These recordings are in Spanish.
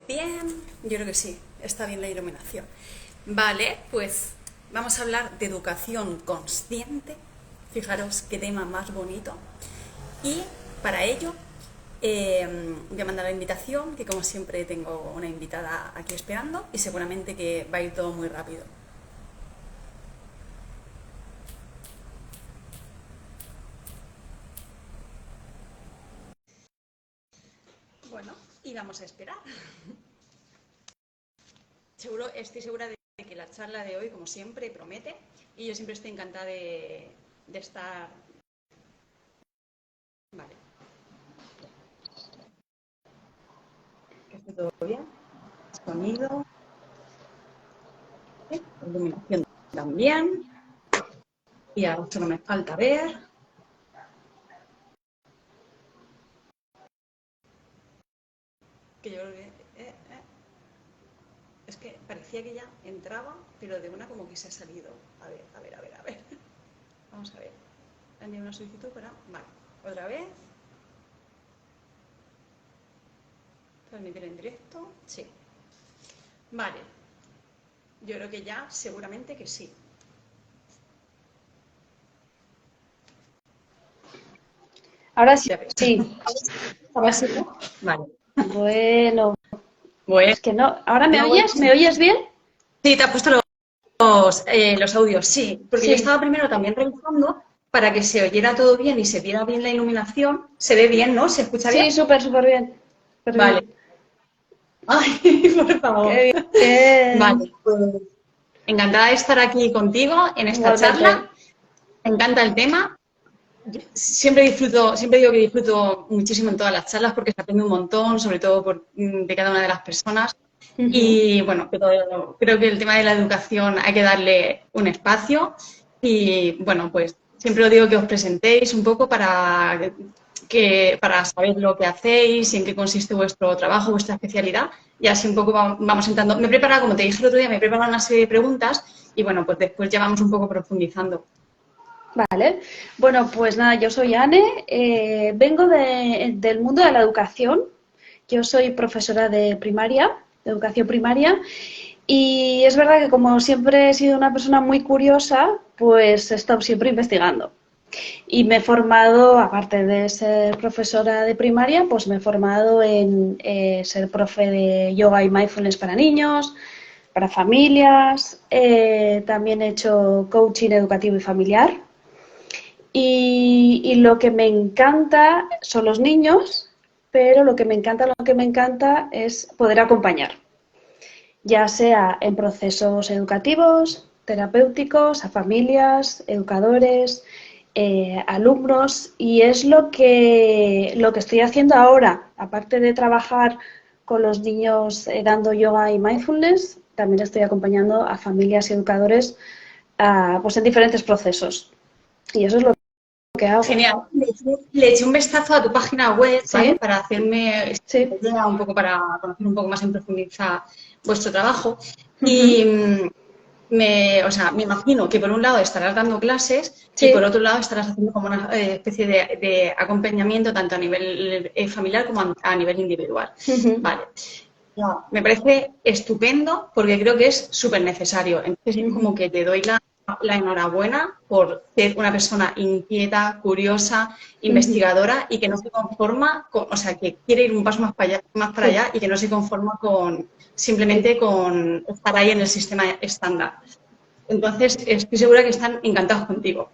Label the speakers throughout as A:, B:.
A: Bien, yo creo que sí, está bien la iluminación. Vale, pues vamos a hablar de educación consciente. Fijaros qué tema más bonito. Y para ello voy a mandar la invitación, que como siempre tengo una invitada aquí esperando y seguramente que va a ir todo muy rápido. Bueno, y vamos a esperar. Estoy segura de que la charla de hoy, como siempre, promete y yo siempre estoy encantada de estar. Vale, que esté todo bien. Sonido, iluminación también. Y ahora solo me falta ver. Que yo creo que. Es que parecía que ya entraba, pero de una como que se ha salido. A ver, a ver, a ver, a ver. Vamos a ver. Le enviado una solicitud para. Vale, otra vez. Transmitir en directo. Sí. Vale. Yo creo que ya, seguramente que sí.
B: Ahora sí,
A: Ya ves.
B: sí,
A: Ahora sí, ¿no? Vale.
B: bueno,
A: Bueno,
B: es que no. ¿Ahora me
A: bueno,
B: oyes? ¿Me oyes bien?
A: sí, te has puesto los audios, sí, porque yo
B: Sí,
A: estaba primero también revisando para que se oyera todo bien y se viera bien la iluminación. Se ve bien, ¿no? ¿Se escucha bien?
B: sí, súper, súper bien. Súper
A: Vale.
B: bien.
A: Ay, por favor.
B: Qué bien.
A: Vale, pues encantada de estar aquí contigo en esta charla.
B: Igualmente.
A: Me encanta el tema. Siempre digo que disfruto muchísimo en todas las charlas porque se aprende un montón, sobre todo de cada una de las personas.
B: Ujú.
A: Y bueno, pero creo que el tema de la educación hay que darle un espacio y bueno, pues siempre os digo que os presentéis un poco para saber lo que hacéis y en qué consiste vuestro trabajo, vuestra especialidad y así un poco vamos entrando. Me he preparado, como te dije el otro día, me he preparado una serie de preguntas y bueno, pues después ya vamos un poco profundizando.
B: Vale. Bueno, pues nada, yo soy Anne, vengo del mundo de la educación. Yo soy profesora de primaria, de educación primaria, y es verdad que como siempre he sido una persona muy curiosa, pues he estado siempre investigando. Y me he formado, aparte de ser profesora de primaria, pues me he formado en ser profe de yoga y mindfulness para niños, para familias. También he hecho coaching educativo y familiar. Y lo que me encanta son los niños, pero lo que me encanta es poder acompañar, ya sea en procesos educativos, terapéuticos, a familias, educadores, alumnos, y es lo que estoy haciendo ahora, aparte de trabajar con los niños dando yoga y mindfulness, también estoy acompañando a familias y educadores pues en diferentes procesos. Y eso es lo que hago.
A: Genial. Le eché un vistazo a tu página web, ¿vale?
B: Sí,
A: Para hacerme
B: sí.
A: idea un poco, para conocer un poco más en profundidad vuestro trabajo. Y
B: Ujú.
A: o sea, me imagino que por un lado estarás dando clases y por
B: Sí.
A: otro lado estarás haciendo como una especie de acompañamiento tanto a nivel familiar como a nivel individual.
B: Ujú.
A: Vale. No, me parece estupendo porque creo que es súper necesario. Entonces, como
B: Ujú.
A: que te doy la enhorabuena por ser una persona inquieta, curiosa,
B: Ujú.
A: investigadora y que no se conforma o sea, que quiere ir un paso más para
B: Sí,
A: allá y que no se conforma
B: sí.
A: simplemente con estar ahí en el sistema estándar. Entonces, estoy segura que están encantados contigo.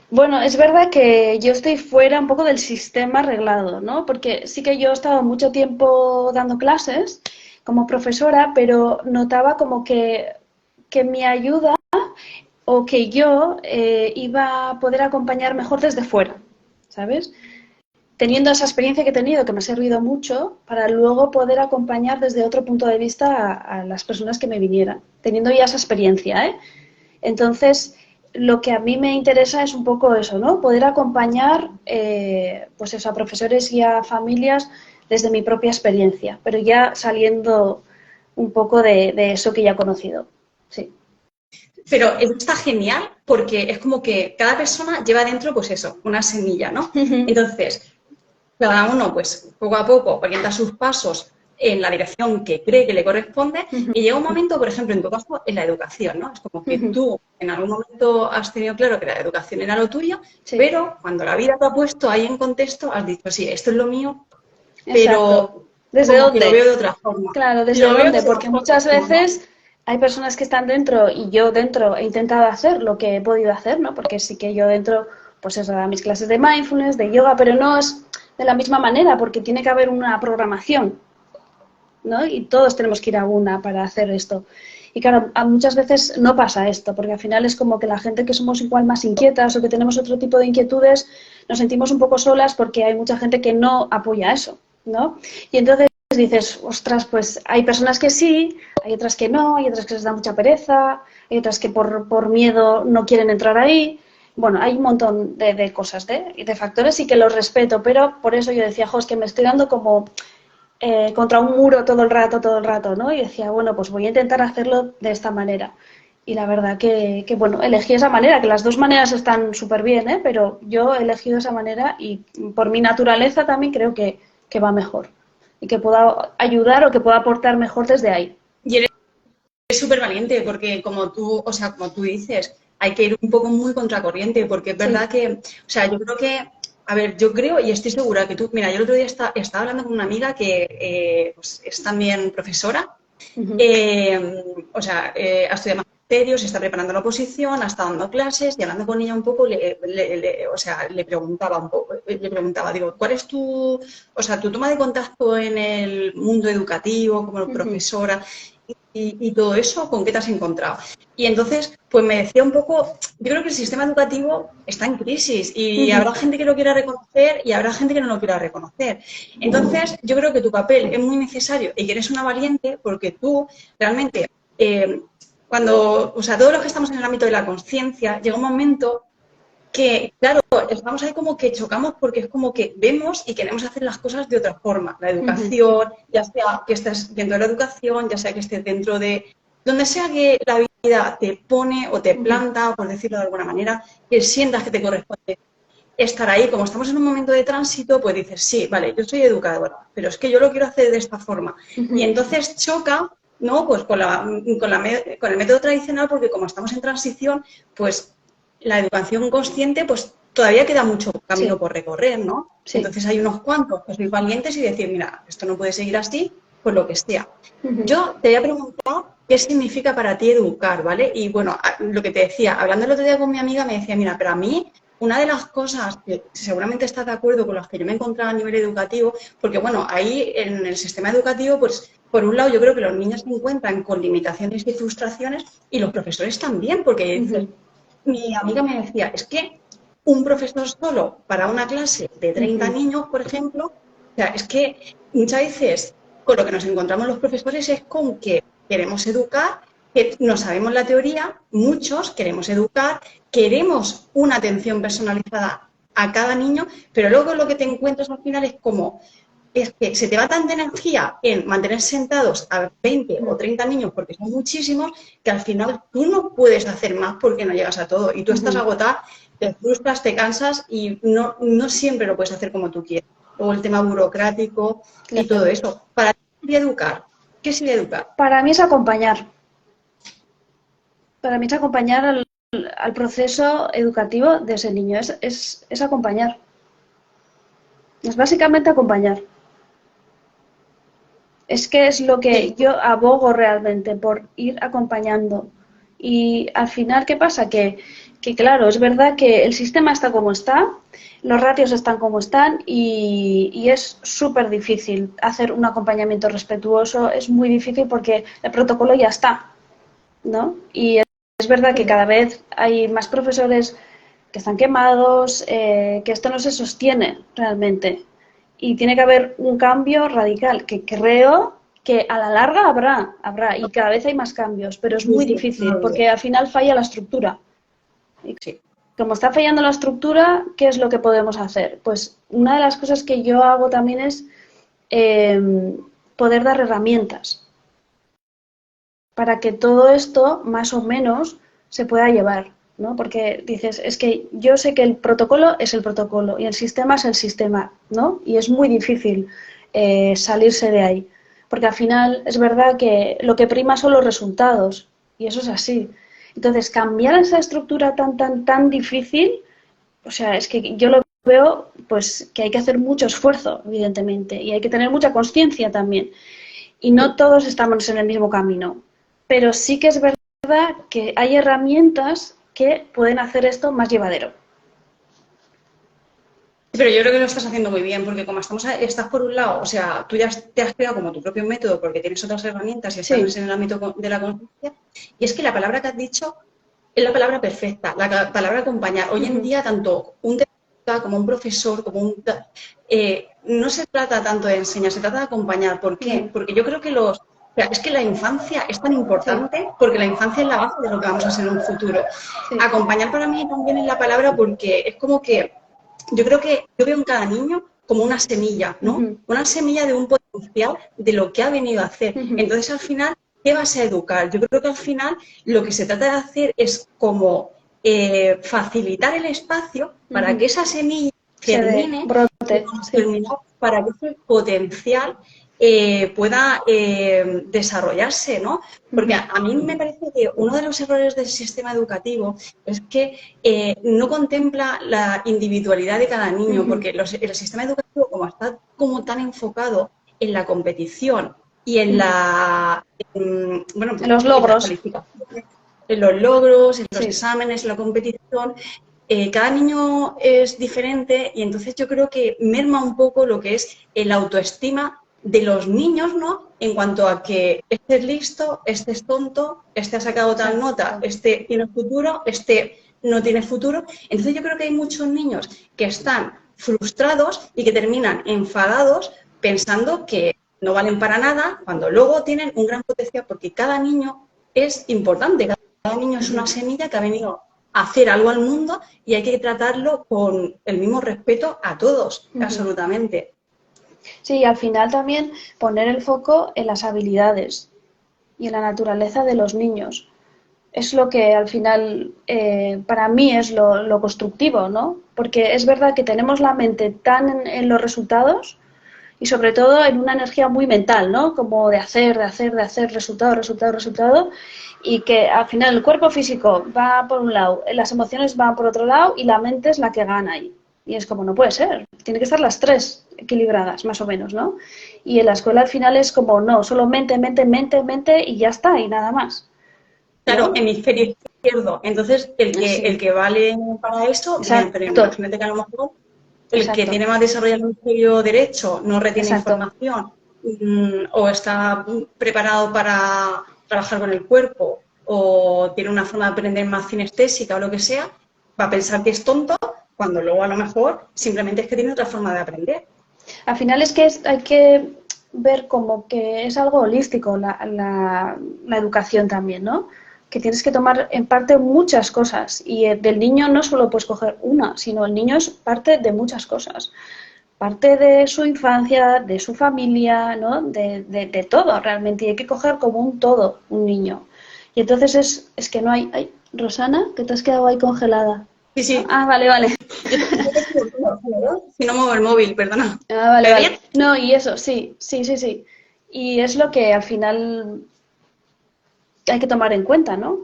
B: Bueno, es verdad que yo estoy fuera un poco del sistema arreglado, ¿no? Porque sí que yo he estado mucho tiempo dando clases como profesora, pero notaba como que mi ayuda o que yo iba a poder acompañar mejor desde fuera, ¿sabes? Teniendo esa experiencia que he tenido, que me ha servido mucho, para luego poder acompañar desde otro punto de vista a las personas que me vinieran, teniendo ya esa experiencia, ¿eh? Entonces, lo que a mí me interesa es un poco eso, ¿no? Poder acompañar, pues eso, a profesores y a familias desde mi propia experiencia, pero ya saliendo un poco de eso que ya he conocido. Sí.
A: Pero eso está genial porque es como que cada persona lleva dentro, pues eso, una semilla, ¿no? Entonces, cada uno, pues poco a poco, orienta sus pasos en la dirección que cree que le corresponde
B: Ujú,
A: y llega un momento, por ejemplo, en tu caso, en la educación, ¿no? Es como que
B: ujú.
A: tú en algún momento has tenido claro que la educación era lo tuyo,
B: Sí,
A: pero cuando la vida te ha puesto ahí en contexto, has dicho, sí, esto es lo mío,
B: exacto.
A: pero
B: ¿Desde
A: como que lo
B: dónde?
A: veo de otra forma.
B: Claro, ¿desde
A: Lo veo de
B: dónde?
A: otra
B: Porque
A: forma,
B: muchas
A: como no.
B: veces hay personas que están dentro y yo dentro he intentado hacer lo que he podido hacer, ¿no? Porque sí que yo dentro, pues eso, a mis clases de mindfulness, de yoga, pero no es de la misma manera porque tiene que haber una programación, ¿no? Y todos tenemos que ir a una para hacer esto. Y claro, muchas veces no pasa esto, porque al final es como que la gente que somos igual más inquietas o que tenemos otro tipo de inquietudes, nos sentimos un poco solas porque hay mucha gente que no apoya eso, ¿no? Y entonces dices, ostras, pues hay personas que sí, hay otras que no, hay otras que les da mucha pereza, hay otras que por miedo no quieren entrar ahí. Bueno, hay un montón de cosas, de factores y que los respeto, pero por eso yo decía, jo, es que me estoy dando como contra un muro todo el rato, ¿no? Y decía, bueno, pues voy a intentar hacerlo de esta manera. Y la verdad bueno, elegí esa manera, que las dos maneras están súper bien, ¿eh? Pero yo he elegido esa manera y por mi naturaleza también creo que va mejor y que pueda ayudar o que pueda aportar mejor desde ahí.
A: Y eres súper valiente porque como tú, o sea, como tú dices, hay que ir un poco muy contracorriente porque es verdad
B: Sí.
A: que, o sea, yo creo que, a ver, yo creo y estoy segura que tú, mira, yo el otro día estaba hablando con una amiga que pues, es también profesora.
B: Ujú,
A: O sea, ha estudiado magisterio, se está preparando la oposición, ha estado dando clases y hablando con ella un poco, o sea, le preguntaba un poco, le preguntaba, digo, ¿cuál es tu, o sea, tu toma de contacto en el mundo educativo como
B: ujú,
A: profesora y todo eso? ¿Con qué te has encontrado? Y entonces, pues me decía un poco, yo creo que el sistema educativo está en crisis y
B: ujú.
A: habrá gente que lo quiera reconocer y habrá gente que no lo quiera reconocer. Entonces, yo creo que tu papel es muy necesario y que eres una valiente porque tú realmente, cuando, o sea, todos los que estamos en el ámbito de la conciencia, llega un momento que, claro, estamos ahí como que chocamos porque es como que vemos y queremos hacer las cosas de otra forma. La
B: Ujú,
A: educación, ya sea que estés dentro de la educación, ya sea que estés dentro de donde sea que la vida te pone o te
B: ujú.
A: planta, por decirlo de alguna manera, que sientas que te corresponde estar ahí. Como estamos en un momento de tránsito, pues dices, sí, vale, yo soy educadora, pero es que yo lo quiero hacer de esta forma. Y
B: Ujú.
A: entonces choca, ¿no? Pues con el método tradicional, porque como estamos en transición, pues la educación consciente, pues todavía queda mucho camino
B: Sí,
A: por recorrer, ¿no?
B: sí.
A: Entonces hay unos cuantos que sois valientes y decir, mira, esto no puede seguir así, pues lo que sea.
B: Ujú,
A: Yo te voy a preguntar qué significa para ti educar, ¿vale? Y bueno, lo que te decía, hablando el otro día con mi amiga, me decía, mira, pero a mí una de las cosas que seguramente estás de acuerdo con las que yo me he encontrado a nivel educativo, porque bueno, ahí en el sistema educativo, pues por un lado yo creo que los niños se encuentran con limitaciones y frustraciones y los profesores también, porque dices,
B: ujú,
A: mi amiga me decía, es que un profesor solo para una clase de 30
B: ujú.
A: niños, por ejemplo, o sea, es que muchas veces con lo que nos encontramos los profesores es con que queremos educar, que no sabemos la teoría, muchos queremos educar, queremos una atención personalizada a cada niño, pero luego lo que te encuentras al final es como, es que se te va tanta energía en mantener sentados a 20 o 30 niños, porque son muchísimos, que al final tú no puedes hacer más porque no llegas a todo. Y tú estás
B: Ujú.
A: agotada, te frustras, te cansas y no siempre lo puedes hacer como tú quieres. Luego el tema burocrático y todo
B: Claro.
A: eso. Para ti sería educar. ¿Qué sería educar?
B: Para mí es acompañar. Para mí es acompañar al proceso educativo de ese niño. Es acompañar. Es básicamente acompañar. Es que es lo que
A: Sí,
B: yo abogo realmente, por ir acompañando. Y al final, ¿qué pasa? Que claro, es verdad que el sistema está como está, los ratios están como están y es súper difícil hacer un acompañamiento respetuoso, es muy difícil porque el protocolo ya está, ¿no? Y es verdad que
A: sí,
B: cada vez hay más profesores que están quemados, que esto no se sostiene realmente. Y tiene que haber un cambio radical, que creo que a la larga habrá, y cada vez hay más cambios, pero es
A: sí,
B: muy
A: sí, no
B: difícil,
A: lo dudo.
B: porque al final falla la estructura. Y
A: Sí.
B: como está fallando la estructura, ¿qué es lo que podemos hacer? Pues una de las cosas que yo hago también es eh, poder dar herramientas para que todo esto más o menos se pueda llevar, ¿no? Porque dices, es que yo sé que el protocolo es el protocolo y el sistema es el sistema, ¿no? Y es muy difícil salirse de ahí. porque al final es verdad que lo que prima son los resultados, y eso es así. Entonces, cambiar esa estructura tan difícil, o sea, es que yo lo veo, pues, que hay que hacer mucho esfuerzo, evidentemente, y hay que tener mucha conciencia también. Y no todos estamos en el mismo camino, pero sí que es verdad que hay herramientas que pueden hacer esto más llevadero.
A: Pero yo creo que lo estás haciendo muy bien, porque como estás por un lado, o sea, tú ya te has creado como tu propio método porque tienes otras herramientas y estás
B: Sí.
A: en el ámbito de la conciencia. Y es que la palabra que has dicho es la palabra perfecta, la palabra acompañar. Hoy en día, tanto un terapeuta como un profesor, no se trata tanto de enseñar, se trata de acompañar. ¿Por qué? Porque yo creo que o sea, es que la infancia es tan
B: Sí,
A: importante porque la infancia es la base de lo que vamos a ser en un futuro.
B: sí.
A: Acompañar para mí también es la palabra porque es como que yo creo que yo veo en cada niño como una semilla, ¿no?
B: Ujú,
A: Una semilla de un potencial de lo que ha venido a hacer.
B: ujú,
A: Entonces, al final, ¿qué vas a educar? Yo creo que al final lo que se trata de hacer es como facilitar el espacio para que
B: ujú.
A: esa semilla
B: Se de
A: germine,
B: brote, sí.
A: para que ese potencial pueda desarrollarse, ¿no? Porque
B: Ujú,
A: a mí me parece que uno de los errores del sistema educativo es que no contempla la individualidad de cada niño,
B: ujú.
A: porque el sistema educativo, como está como tan enfocado en la competición y
B: Ujú.
A: bueno,
B: Los
A: en las
B: logros,
A: calificaciones, en los logros, en los
B: sí.
A: exámenes, en la competición, cada niño es diferente y entonces yo creo que merma un poco lo que es el autoestima de los niños, ¿no? En cuanto a que este es listo, este es tonto, este ha sacado tal nota,
B: Exacto.
A: este tiene futuro, este no tiene futuro. Entonces yo creo que hay muchos niños que están frustrados y que terminan enfadados pensando que no valen para nada, cuando luego tienen un gran potencial, porque cada niño es importante, cada niño es una
B: Ujú.
A: semilla que ha venido a hacer algo al mundo y hay que tratarlo con el mismo respeto a todos,
B: Ujú.
A: absolutamente.
B: Sí, y al final también poner el foco en las habilidades y en la naturaleza de los niños. Es lo que al final para mí es lo constructivo, ¿no? Porque es verdad que tenemos la mente tan en los resultados y sobre todo en una energía muy mental, ¿no? Como de hacer, resultado, resultado, resultado, y que al final el cuerpo físico va por un lado, las emociones van por otro lado y la mente es la que gana ahí. Y es como, no puede ser, tiene que estar las tres equilibradas, más o menos, ¿no? Y en la escuela al final es como, no, solo mente, mente, mente, mente y ya está, y nada más,
A: Claro,
B: ¿no?
A: hemisferio izquierdo. Entonces, el
B: Sí,
A: que vale para esto, bien, pero
B: exacto,
A: imagínate que a lo mejor el que
B: exacto,
A: tiene más desarrollado el hemisferio derecho no retiene
B: exacto.
A: información o está preparado para trabajar con el cuerpo o tiene una forma de aprender más cinestésica o lo que sea, va a pensar que es tonto cuando luego a lo mejor simplemente es que tiene otra forma de aprender.
B: Al final es que hay que ver como que es algo holístico la educación también, ¿no? Que tienes que tomar en parte muchas cosas y del niño no solo puedes coger una, sino el niño es parte de muchas cosas. Parte de su infancia, de su familia, ¿no? De todo realmente. Y hay que coger como un todo un niño. Y entonces es que no hay... Ay, Rosana, que te has quedado ahí congelada.
A: Sí,
B: ¿No?
A: sí.
B: Ah, vale, vale.
A: Yo si no muevo el móvil, perdona.
B: Ah, vale,
A: ¿Me
B: vale.
A: bien?
B: No, y eso, sí, sí, sí, sí. Y es lo que al final hay que tomar en cuenta, ¿no?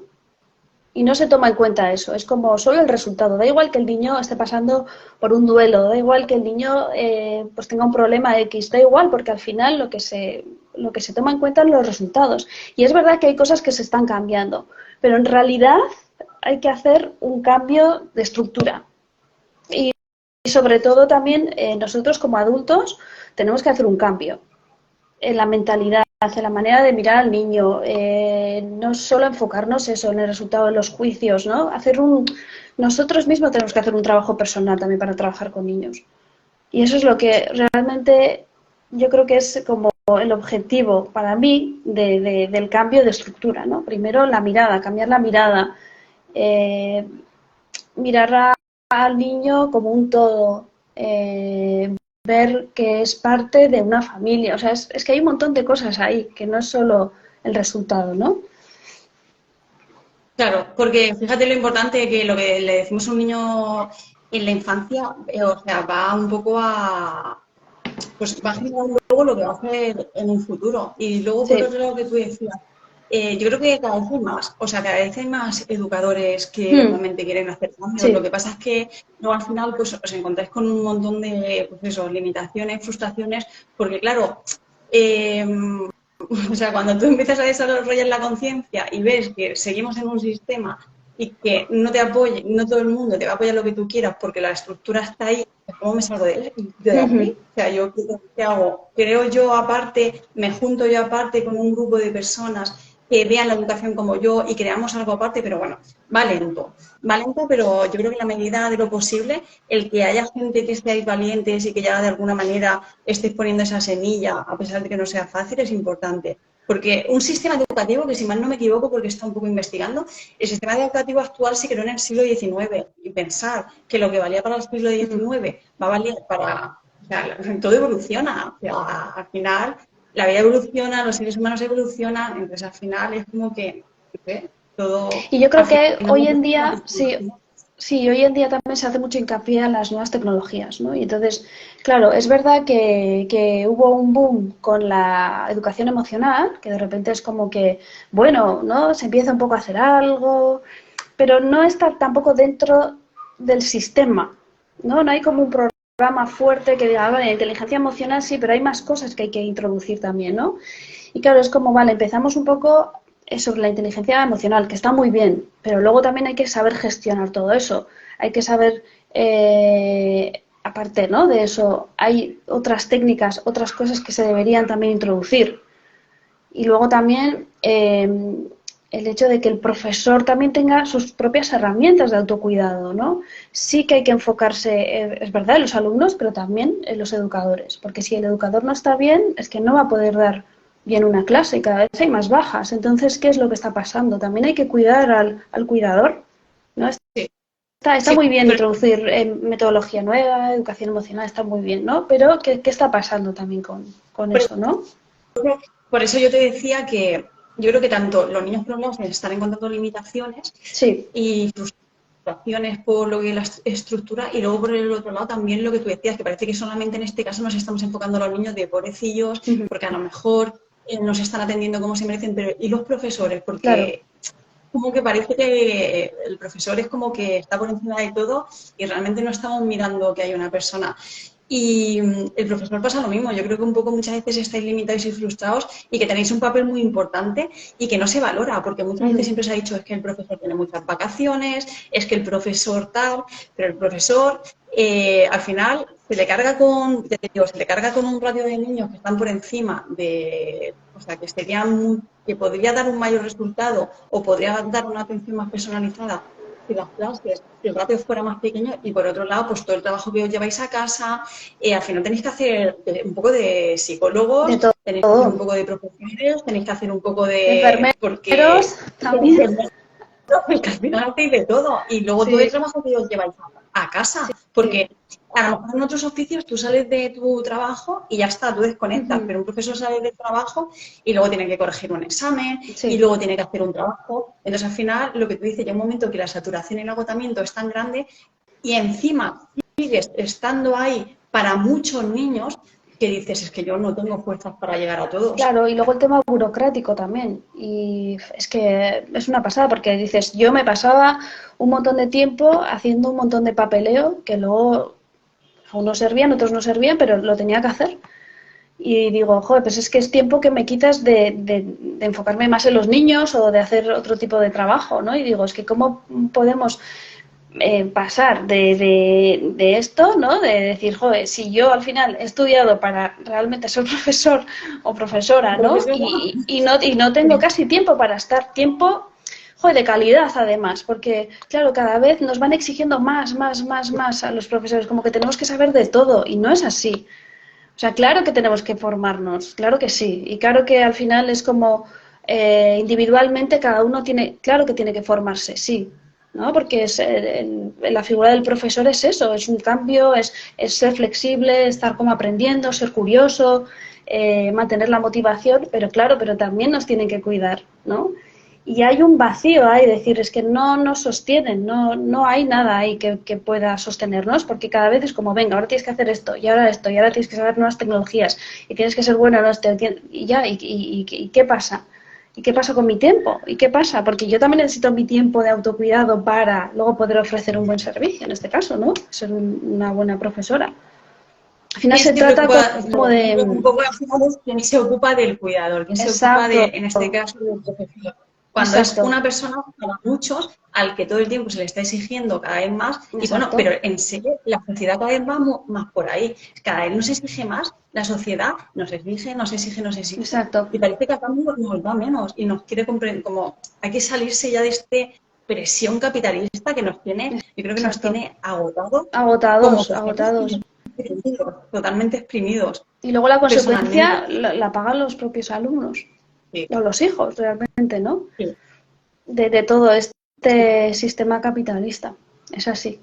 B: Y no se toma en cuenta eso, es como solo el resultado. Da igual que el niño esté pasando por un duelo, da igual que el niño pues tenga un problema X, da igual, porque al final lo que se toma en cuenta son los resultados. Y es verdad que hay cosas que se están cambiando, pero en realidad hay que hacer un cambio de estructura. Y, y sobre todo también nosotros como adultos tenemos que hacer un cambio en la mentalidad, en la manera de mirar al niño, no solo enfocarnos eso en el resultado de los juicios, ¿no? Nosotros mismos tenemos que hacer un trabajo personal también para trabajar con niños. Y eso es lo que realmente yo creo que es como el objetivo para mí del cambio de estructura, ¿no? Primero la mirada, cambiar la mirada, eh, mirar al niño como un todo, ver que es parte de una familia. O sea, es que hay un montón de cosas ahí, que no es solo el resultado, ¿no?
A: Claro, porque fíjate lo importante que lo que le decimos a un niño en la infancia, o sea, va un poco pues va a generar luego lo que va a hacer en un futuro. Y luego, por
B: Sí,
A: otro lado, que tú decías, yo creo que cada vez hay más, o sea, cada vez hay más educadores que
B: mm,
A: realmente quieren hacer cambios. Lo
B: sí.
A: que pasa es que luego al final pues os encontráis con un montón de pues eso, limitaciones, frustraciones, porque claro, eh, o sea, cuando tú empiezas a desarrollar la conciencia y ves que seguimos en un sistema y que no te apoye, no todo el mundo te va a apoyar lo que tú quieras porque la estructura está ahí, ¿cómo me salgo de
B: Ujú.
A: aquí? O sea, yo ¿qué hago? Creo yo aparte, me junto yo aparte con un grupo de personas que vean la educación como yo y creamos algo aparte, pero bueno, va lento, pero yo creo que en la medida de lo posible, el que haya gente que esté ahí valientes y que ya de alguna manera esté poniendo esa semilla, a pesar de que no sea fácil, es importante. Porque un sistema educativo, que si mal no me equivoco, porque está un poco investigando, el sistema educativo actual se creó en el siglo XIX y pensar que lo que valía para el siglo
B: Mm.
A: XIX va a valer para... O sea, todo evoluciona. O sea, al final la vida evoluciona, los seres humanos evolucionan, entonces al final es como que todo,
B: Y yo
A: al
B: creo que
A: final
B: hoy
A: no
B: en
A: funciona
B: día, sí, sí, hoy en día también se hace mucho hincapié en las nuevas tecnologías, ¿no? Y entonces, claro, es verdad que hubo un boom con la educación emocional, que de repente es como que, bueno, ¿no? Se empieza un poco a hacer algo, pero no está tampoco dentro del sistema, ¿no? No hay como un programa fuerte que diga, vale, inteligencia emocional sí, pero hay más cosas que hay que introducir también, ¿no? Y claro, es como, vale, empezamos un poco sobre la inteligencia emocional, que está muy bien, pero luego también hay que saber gestionar todo eso. Hay que saber, aparte, ¿no? De eso, hay otras técnicas, otras cosas que se deberían también introducir. Y luego también el hecho de que el profesor también tenga sus propias herramientas de autocuidado, ¿no? Sí que hay que enfocarse, es verdad, en los alumnos, pero también en los educadores, porque si el educador no está bien, es que no va a poder dar bien una clase y cada vez hay más bajas. Entonces, ¿qué es lo que está pasando? También hay que cuidar al cuidador, ¿no?
A: Sí,
B: Está
A: sí,
B: muy bien
A: pero
B: introducir metodología nueva, educación emocional, está muy bien, ¿no? Pero ¿qué está pasando también con
A: por
B: eso, ¿no?
A: por eso yo te decía que yo creo que tanto los niños problemas están encontrando limitaciones
B: Sí.
A: y frustraciones por lo que es la estructura y luego por el otro lado también lo que tú decías, que parece que solamente en este caso nos estamos enfocando a los niños de pobrecillos,
B: Uh -huh.
A: porque a lo mejor nos están atendiendo como se merecen, pero ¿y los profesores?
B: Claro.
A: Porque como que parece que el profesor es como que está por encima de todo y realmente no estamos mirando que hay una persona. Y el profesor pasa lo mismo. Yo creo que un poco muchas veces estáis limitados y frustrados y que tenéis un papel muy importante y que no se valora, porque muchas
B: Uh
A: veces
B: -huh.
A: siempre se ha dicho es que el profesor tiene muchas vacaciones, es que el profesor tal, pero el profesor al final se le carga con, te digo, se le carga con un radio de niños que están por encima de, o sea, que serían, que podría dar un mayor resultado o podría dar una atención más personalizada si las clases, si el ratio fuera más pequeño y por otro lado, pues todo el trabajo que os lleváis a casa, al final tenéis que hacer un poco de
B: De
A: psicólogos, tenéis que hacer un
B: todo.
A: poco de profesores, tenéis que hacer un poco
B: De
A: de... porque
B: enfermeros también.
A: porque al final hacéis de todo y luego todo el
B: Sí,
A: trabajo que os lleváis a casa,
B: sí.
A: porque a lo mejor en otros oficios tú sales de tu trabajo y ya está, tú
B: Uh
A: desconectas,
B: -huh.
A: pero un profesor sale del trabajo y luego tiene que corregir un examen y
B: Sí.
A: luego tiene que hacer un trabajo. Entonces al final lo que tú dices, llega un momento que la saturación y el agotamiento es tan grande y encima sigues estando ahí para muchos niños que dices, es que yo no tengo fuerzas para llegar a todos.
B: Claro, y luego el tema burocrático también. Y es que es una pasada porque dices, yo me pasaba un montón de tiempo haciendo un montón de papeleo que luego a unos servían, otros no servían, pero lo tenía que hacer. Y digo, joder, pues es que es tiempo que me quitas de enfocarme más en los niños o de hacer otro tipo de trabajo, ¿no? Y digo, es que cómo podemos pasar de esto, ¿no? De decir, joder, si yo al final he estudiado para realmente ser profesor o profesora, ¿no?
A: Profesora,
B: Y no tengo casi tiempo para estar tiempo, joder, de calidad además, porque claro, cada vez nos van exigiendo más a los profesores, como que tenemos que saber de todo y no es así. O sea, claro que tenemos que formarnos, claro que sí, y claro que al final es como individualmente cada uno tiene, claro que tiene que formarse, sí, ¿no? Porque la figura del profesor es eso, es un cambio, es ser flexible, estar como aprendiendo, ser curioso, mantener la motivación, pero claro, pero también nos tienen que cuidar, ¿no? Y hay un vacío ahí, decir, es que no nos sostienen, no hay nada ahí que pueda sostenernos, porque cada vez es como, venga, ahora tienes que hacer esto, y ahora tienes que saber nuevas tecnologías, y tienes que ser bueno en esto, y ya, y ¿qué pasa? ¿Y qué pasa con mi tiempo? ¿Y qué pasa? Porque yo también necesito mi tiempo de autocuidado para luego poder ofrecer un buen servicio, en este caso, ¿no? Ser una buena profesora. Al final
A: ¿Quién
B: se
A: se
B: trata
A: preocupa?
B: como
A: Un
B: de...
A: poco al final es quién se ocupa del cuidador, quién se ocupa
B: Exacto,
A: de, en este caso, del profesor. Cuando es
B: exacto,
A: una persona, para muchos, al que todo el tiempo se le está exigiendo cada vez más, y bueno,
B: exacto,
A: pero en serio, la sociedad cada vez va más por ahí. Cada vez nos exige más, la sociedad nos exige, nos exige, nos exige,
B: exacto.
A: y parece que a cambio nos da menos, y nos quiere comprender, como hay que salirse ya de esta presión capitalista que nos tiene, yo creo que nos
B: Exacto.
A: tiene agotados como
B: Agotados,
A: sociedad
B: agotados.
A: totalmente exprimidos
B: Y luego la
A: personalmente.
B: consecuencia la pagan los propios alumnos,
A: Sí,
B: o los hijos realmente, ¿no?
A: sí.
B: De todo este sistema capitalista. Es así.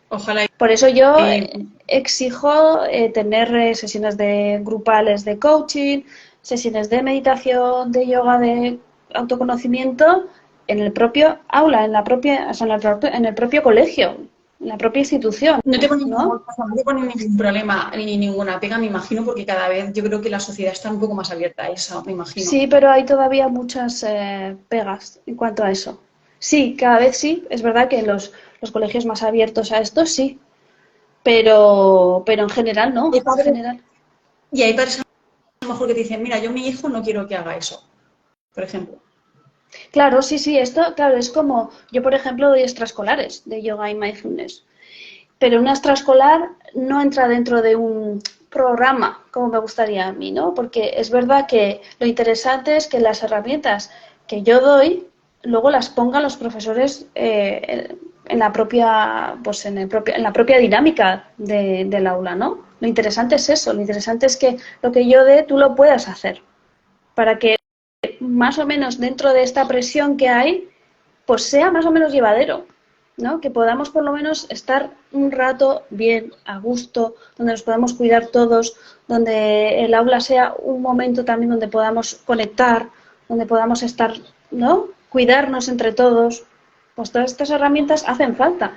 A: Ojalá
B: Por eso yo
A: y,
B: exijo tener sesiones de grupales de coaching, sesiones de meditación, de yoga, de autoconocimiento en el propio aula, en la propia, o sea, en el propio colegio, en la propia institución,
A: no te ponen
B: ¿no?
A: no te ponen ningún problema ni ninguna pega, me imagino, porque cada vez yo creo que la sociedad está un poco más abierta a eso, me imagino.
B: Sí, pero hay todavía muchas pegas en cuanto a eso. Sí, cada vez sí, es verdad que los colegios más abiertos a esto sí, pero en general no,
A: Hay
B: en
A: padres,
B: general.
A: y hay padres a lo mejor que te dicen, mira, yo mi hijo no quiero que haga eso, por ejemplo.
B: Claro, sí, sí, esto, claro, es como, yo por ejemplo doy extraescolares de yoga y mindfulness, pero una extraescolar no entra dentro de un programa como me gustaría a mí, ¿no? Porque es verdad que lo interesante es que las herramientas que yo doy luego las pongan los profesores en la propia, pues en la propia dinámica del aula, ¿no? Lo interesante es eso, lo interesante es que lo que yo dé tú lo puedas hacer, para que más o menos dentro de esta presión que hay, pues sea más o menos llevadero, ¿no? Que podamos por lo menos estar un rato bien, a gusto, donde nos podamos cuidar todos, donde el aula sea un momento también donde podamos conectar, donde podamos estar, ¿no? Cuidarnos entre todos. Pues todas estas herramientas hacen falta,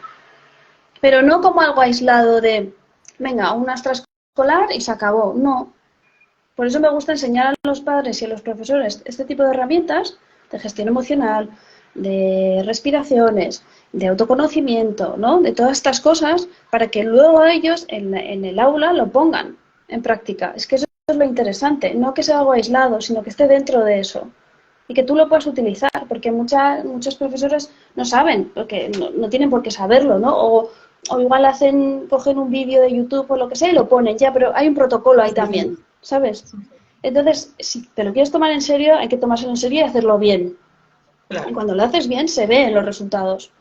B: pero no como algo aislado de, venga, una extraescolar y se acabó. No, por eso me gusta enseñar a los padres y a los profesores este tipo de herramientas de gestión emocional, de respiraciones, de autoconocimiento, ¿no? De todas estas cosas para que luego ellos en el aula lo pongan en práctica. Es que eso es lo interesante, no que sea algo aislado, sino que esté dentro de eso y que tú lo puedas utilizar, porque muchos profesores no saben, porque no tienen por qué saberlo, ¿no? O igual cogen un vídeo de YouTube o lo que sea y lo ponen ya, pero hay un protocolo ahí también, ¿sabes? Entonces, si te lo quieres tomar en serio, hay que tomárselo en serio y hacerlo bien. Y
A: Claro.
B: cuando lo haces bien, se ve en los resultados,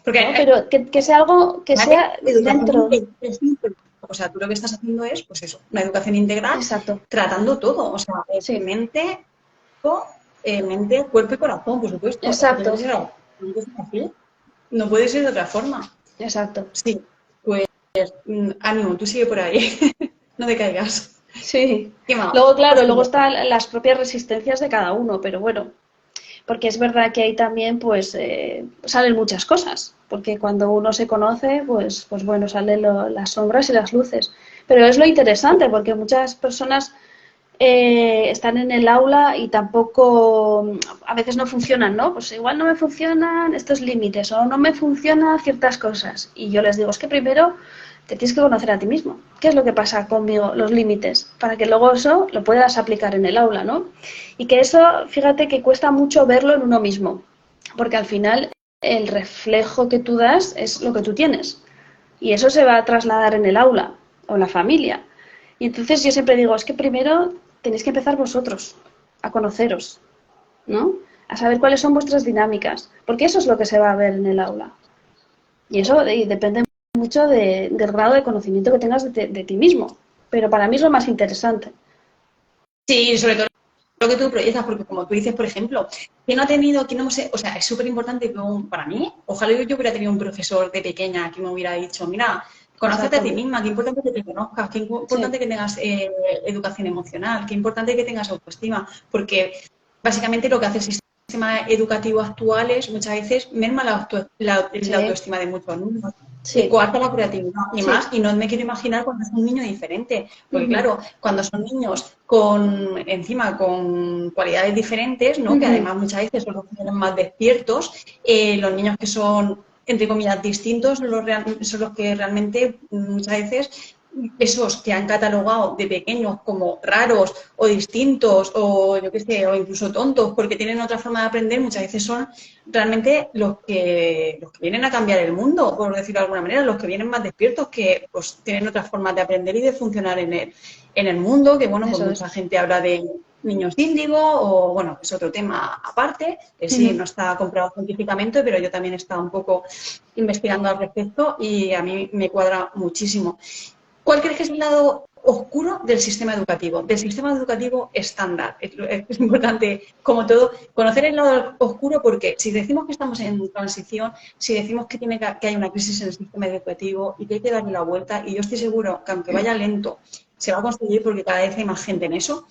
A: Porque
B: ¿no? Pero que sea algo que
A: ¿vale?
B: sea
A: Educación
B: dentro.
A: integral. O sea, tú lo que estás haciendo es, pues eso, una educación integral
B: Exacto.
A: tratando todo. O sea,
B: Sí,
A: mente, cuerpo y corazón, por supuesto. Es que tiene que
B: exacto,
A: ser así. No puede ser de otra forma.
B: exacto.
A: Sí, pues ánimo, tú sigue por ahí. No te caigas.
B: Sí.
A: ¿Qué más?
B: Luego, claro, luego
A: Cositas.
B: están las propias resistencias de cada uno, pero bueno, porque es verdad que ahí también pues salen muchas cosas, porque cuando uno se conoce, pues bueno, salen las sombras y las luces. Pero es lo interesante, porque muchas personas están en el aula y tampoco, a veces no funcionan, ¿no? Pues igual no me funcionan estos límites o no me funcionan ciertas cosas. Y yo les digo, es que primero te tienes que conocer a ti mismo. ¿Qué es lo que pasa conmigo? Los límites, para que luego eso lo puedas aplicar en el aula, ¿no? Y que eso, fíjate que cuesta mucho verlo en uno mismo, porque al final el reflejo que tú das es lo que tú tienes. Y eso se va a trasladar en el aula o en la familia. Y entonces yo siempre digo, es que primero tenéis que empezar vosotros a conoceros, ¿no? A saber cuáles son vuestras dinámicas, porque eso es lo que se va a ver en el aula. Y eso depende mucho del grado de conocimiento que tengas de ti mismo. Pero para mí es lo más interesante.
A: Sí, sobre todo lo que tú proyectas, porque como tú dices, por ejemplo, que no ha tenido, que no sé, o sea, es súper importante que para mí, ojalá yo hubiera tenido un profesor de pequeña que me hubiera dicho, mira, conócete a ti
B: Exacto.
A: misma, qué importante que te conozcas, qué
B: Sí,
A: importante que tengas educación emocional, qué importante que tengas autoestima, porque básicamente lo que hace el sistema
C: sistemas educativos actuales muchas veces merma la autoestima de muchos niños.
B: Sí.
C: Coarta la creatividad y
B: Sí.
C: más, y no me quiero imaginar cuando es un niño diferente, porque
B: Ujú.
C: claro, cuando son niños con, encima, con cualidades diferentes, ¿no? Que
B: Ujú.
C: además muchas veces son los que son más despiertos, los niños que son, entre comillas, distintos, son los que realmente muchas veces esos que han catalogado de pequeños como raros o distintos o yo qué sé, o incluso tontos porque tienen otra forma de aprender, muchas veces son realmente los que vienen a cambiar el mundo, por decirlo de alguna manera, los que vienen más despiertos, que pues tienen otras formas de aprender y de funcionar en el mundo, que bueno, pues
B: Eso
C: mucha
B: es.
C: gente habla de niños índigo o bueno, es otro tema aparte, que sí,
B: Ujú.
C: no está comprobado científicamente, pero yo también he estado un poco investigando al respecto y a mí me cuadra muchísimo. ¿Cuál crees que es el lado oscuro del sistema educativo? Del sistema educativo estándar. Es importante, como todo, conocer el lado oscuro porque si decimos que estamos en transición, si decimos que hay una crisis en el sistema educativo y que hay que darle la vuelta, y yo estoy seguro que aunque vaya lento, se va a conseguir porque cada vez hay más gente en eso,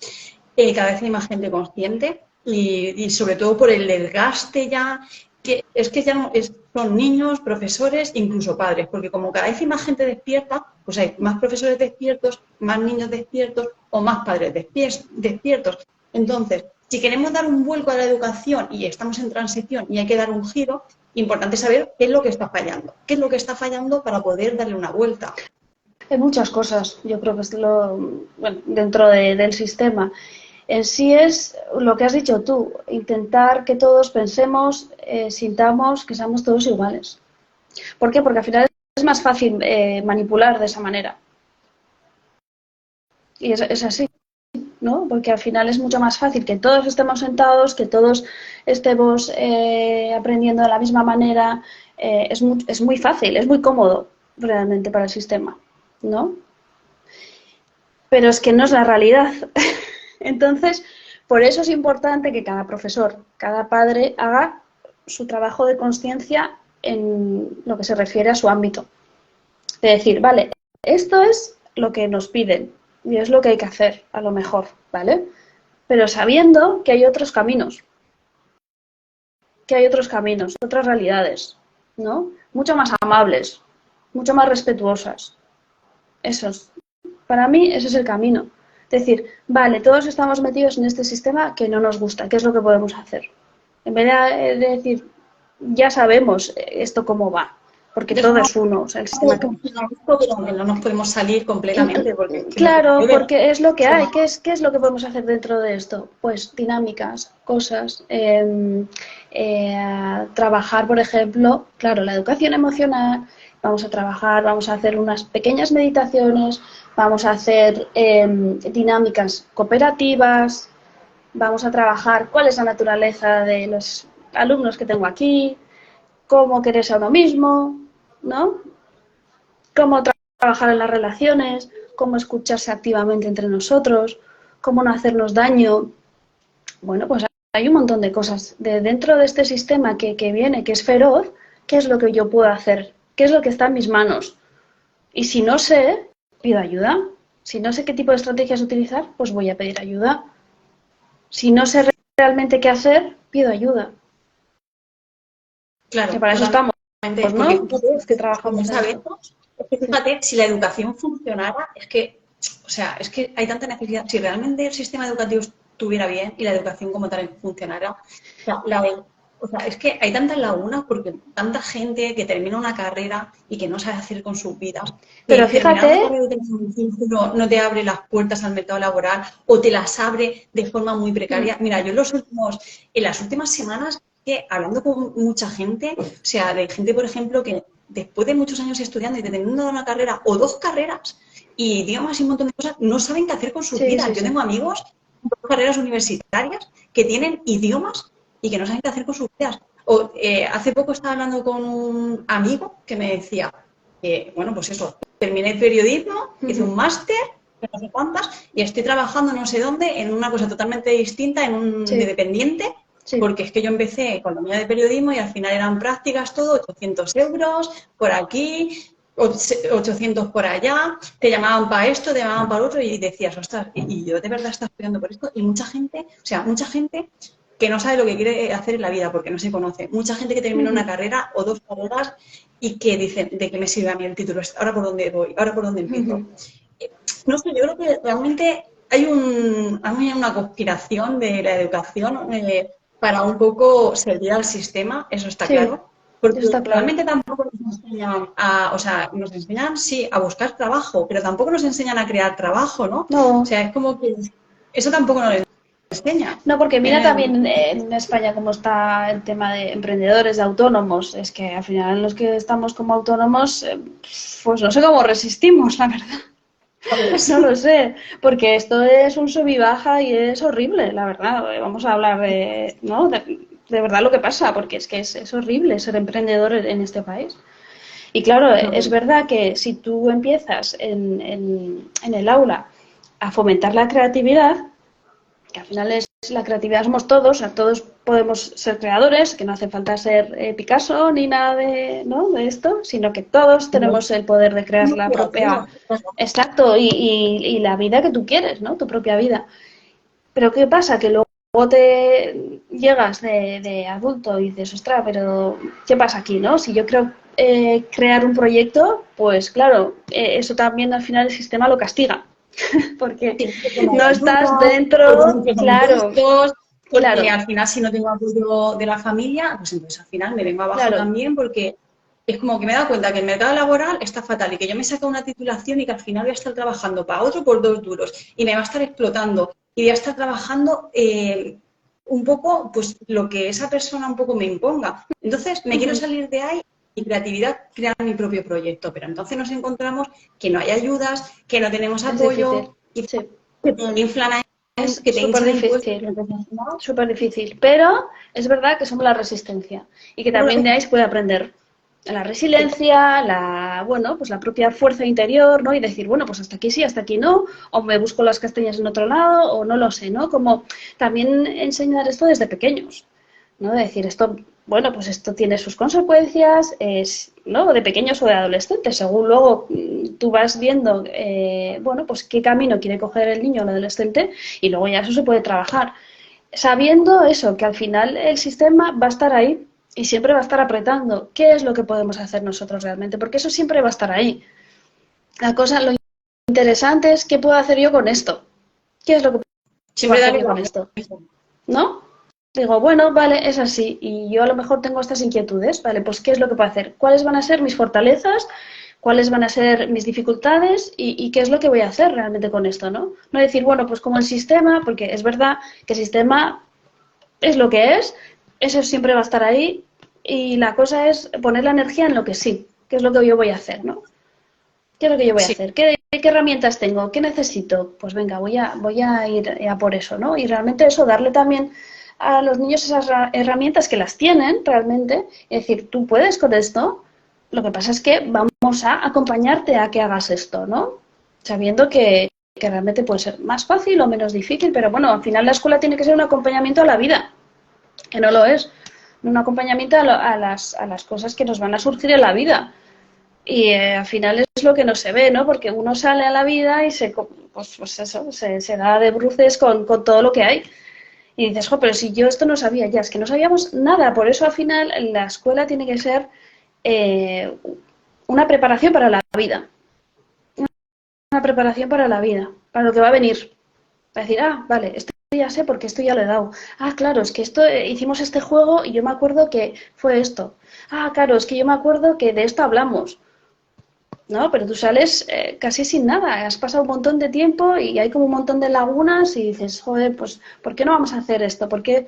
C: cada vez hay más gente consciente y sobre todo por el desgaste ya, que ya no son niños, profesores, incluso padres, porque como cada vez hay más gente despierta, pues hay más profesores despiertos, más niños despiertos o más padres despiertos. Entonces, si queremos dar un vuelco a la educación y estamos en transición y hay que dar un giro, importante saber qué es lo que está fallando, qué es lo que está fallando para poder darle una vuelta.
B: Hay muchas cosas, yo creo que es bueno, dentro del sistema. En sí es lo que has dicho tú, intentar que todos pensemos, sintamos que seamos todos iguales. ¿Por qué? Porque al final es más fácil manipular de esa manera. Y es así, ¿no? Porque al final es mucho más fácil que todos estemos sentados, que todos estemos aprendiendo de la misma manera. Es muy fácil, es muy cómodo realmente para el sistema, ¿no? Pero es que no es la realidad. Entonces, por eso es importante que cada profesor, cada padre haga su trabajo de conciencia en lo que se refiere a su ámbito. De decir, vale, esto es lo que nos piden y es lo que hay que hacer, a lo mejor, ¿vale? Pero sabiendo que hay otros caminos, otras realidades, ¿no? Mucho más amables, mucho más respetuosas. Eso es, para mí ese es el camino. Decir, vale, todos estamos metidos en este sistema que no nos gusta, ¿qué es lo que podemos hacer? En vez de decir, ya sabemos esto cómo va, porque todo
C: Dejamos
B: es uno, o sea, el
C: de
B: sistema que...
C: funcionar esto, pero que no nos podemos salir completamente, porque es que lo que
B: Claro,
C: yo veo
B: porque es lo que hay.
C: como
B: ¿Qué es lo que podemos hacer dentro de esto? Pues dinámicas, cosas. Trabajar, por ejemplo, claro, la educación emocional. Vamos a trabajar, vamos a hacer unas pequeñas meditaciones, vamos a hacer dinámicas cooperativas, vamos a trabajar cuál es la naturaleza de los alumnos que tengo aquí, cómo quererse a uno mismo, ¿no? Cómo trabajar en las relaciones, cómo escucharse activamente entre nosotros, cómo no hacernos daño. Bueno, pues hay un montón de cosas dentro de este sistema que viene, que es feroz. ¿Qué es lo que yo puedo hacer? ¿Qué es lo que está en mis manos? Y si no sé, pido ayuda. Si no sé qué tipo de estrategias utilizar, pues voy a pedir ayuda. Si no sé realmente qué hacer, pido ayuda. Que
C: claro,
B: para eso estamos,
C: totalmente, porque
B: ¿no?
C: fíjate,
B: Los que
C: como
B: trabajamos en esto.
C: sabemos, es que
B: Sí.
C: fíjate, si la educación funcionara, es que, o sea, es que hay tanta necesidad, si realmente el sistema educativo estuviera bien y la educación como tal funcionara, o sea, o sea, es que hay tantas lagunas porque tanta gente que termina una carrera y que no sabe hacer con sus vidas,
B: Pero
C: que terminar una
B: fíjate,
C: carrera de no te abre las puertas al mercado laboral o te las abre de forma muy precaria. Mira, yo en las últimas semanas que hablando con mucha gente, o sea, de gente, por ejemplo, que después de muchos años estudiando y teniendo una carrera o dos carreras y idiomas y un montón de cosas, no saben qué hacer con sus
B: sí,
C: vidas.
B: sí,
C: Yo
B: sí.
C: tengo amigos, dos carreras universitarias, que tienen idiomas y que no saben qué hacer con sus vidas. Hace poco estaba hablando con un amigo que me decía, bueno, pues eso, terminé periodismo, hice un máster, no sé cuántas, y estoy trabajando no sé dónde en una cosa totalmente distinta, de
B: Sí,
C: dependiente,
B: sí.
C: porque es que yo empecé con la mía de periodismo y al final eran prácticas todo, 800 euros por aquí, 800 por allá, te llamaban para esto, te llamaban para otro y decías, ostras, y yo de verdad estaba estudiando por esto y mucha gente, o sea, mucha gente que no sabe lo que quiere hacer en la vida porque no se conoce. Mucha gente que termina una carrera o 2 carreras y que dice, ¿de qué me sirve a mí el título? ¿Ahora por dónde voy? ¿Ahora por dónde empiezo? No sé, yo creo que realmente hay una conspiración de la educación para un poco servir al sistema, eso está
B: Sí,
C: claro, porque
B: eso está claro.
C: realmente tampoco nos enseñan o sea, nos enseñan sí a buscar trabajo, pero tampoco nos enseñan a crear trabajo, ¿no? O
B: No,
C: sea, es como que eso tampoco nos lo enseñan.
B: no, porque mira también en España cómo está el tema de emprendedores, de autónomos. Es que al final los que estamos como autónomos, pues no sé cómo resistimos, la verdad. No lo sé, porque esto es un sub y baja y es horrible, la verdad. Vamos a hablar de, ¿no? De verdad lo que pasa, porque es que es horrible ser emprendedor en este país. Y claro, es verdad que si tú empiezas en el aula a fomentar la creatividad, que al final es la creatividad somos todos, o sea, todos podemos ser creadores, que no hace falta ser Picasso ni nada de, ¿no? de esto, sino que todos tenemos el poder de crear la propia, exacto, y la vida que tú quieres, ¿no? Tu propia vida. Pero ¿qué pasa? Que luego te llegas de adulto y dices, ostras, pero ¿qué pasa aquí, no? Si yo creo crear un proyecto, pues claro, eso también al final el sistema lo castiga, porque no estás dentro, claro,
C: porque
B: claro,
C: al final si no tengo apoyo de la familia, pues entonces al final me vengo abajo
B: claro,
C: también porque es como que me he dado cuenta que el mercado laboral está fatal y que yo me saco una titulación y que al final voy a estar trabajando para otro por 2 duros y me va a estar explotando y voy a estar trabajando un poco pues lo que esa persona un poco me imponga. Entonces me quiero salir de ahí y creatividad crear mi propio proyecto, pero entonces nos encontramos que no hay ayudas, que no tenemos
B: es difícil,
C: apoyo y
B: sí,
C: que te inflan ahí,
B: es
C: que te
B: súper
C: hinchan impuestos.
B: difícil. Súper difícil, pero es verdad que somos la resistencia y que también de ahí se puede aprender la resiliencia, bueno, pues la propia fuerza interior, ¿no? Y decir, bueno, pues hasta aquí sí, hasta aquí no, o me busco las castañas en otro lado, o no lo sé, ¿no? Como también enseñar esto desde pequeños, ¿no? De decir, esto, bueno, pues esto tiene sus consecuencias, ¿no? De pequeños o de adolescentes, según luego tú vas viendo, bueno, pues qué camino quiere coger el niño o el adolescente, y luego ya eso se puede trabajar sabiendo eso, que al final el sistema va a estar ahí y siempre va a estar apretando. ¿Qué es lo que podemos hacer nosotros realmente? Porque eso siempre va a estar ahí. La cosa, lo interesante es qué puedo hacer yo con esto. ¿Qué es lo que puedo
C: Siempre
B: hacer
C: darle
B: yo
C: la
B: con esto? ¿No? Digo, bueno, vale, es así. Y yo a lo mejor tengo estas inquietudes. Vale, pues ¿qué es lo que puedo hacer? ¿Cuáles van a ser mis fortalezas? ¿Cuáles van a ser mis dificultades? Y qué es lo que voy a hacer realmente con esto, ¿no? No decir, bueno, pues como el sistema, porque es verdad que el sistema es lo que es, eso siempre va a estar ahí y la cosa es poner la energía en lo que sí, qué es lo que yo voy a hacer, ¿no? ¿Qué es lo que yo voy a
C: Sí,
B: hacer? ¿Qué herramientas tengo? ¿Qué necesito? Pues venga, voy a ir a por eso, ¿no? Y realmente eso, darle también a los niños esas herramientas que las tienen realmente, es decir, tú puedes con esto, lo que pasa es que vamos a acompañarte a que hagas esto, ¿no? Sabiendo que realmente puede ser más fácil o menos difícil, pero bueno, al final la escuela tiene que ser un acompañamiento a la vida, que no lo es, un acompañamiento a las cosas que nos van a surgir en la vida. Y al final es lo que no se ve, ¿no? Porque uno sale a la vida y pues eso, se da de bruces con todo lo que hay. Y dices, jo, pero si yo esto no sabía ya, es que no sabíamos nada. Por eso al final la escuela tiene que ser eh, una preparación para la vida. Una preparación para la vida, para lo que va a venir. Para decir, vale, esto ya sé porque esto ya lo he dado. Claro, es que esto hicimos este juego y yo me acuerdo que fue esto. Claro, es que yo me acuerdo que de esto hablamos. No, pero tú sales casi sin nada. Has pasado un montón de tiempo y hay como un montón de lagunas y dices, joder, pues, ¿por qué no vamos a hacer esto? ¿Por qué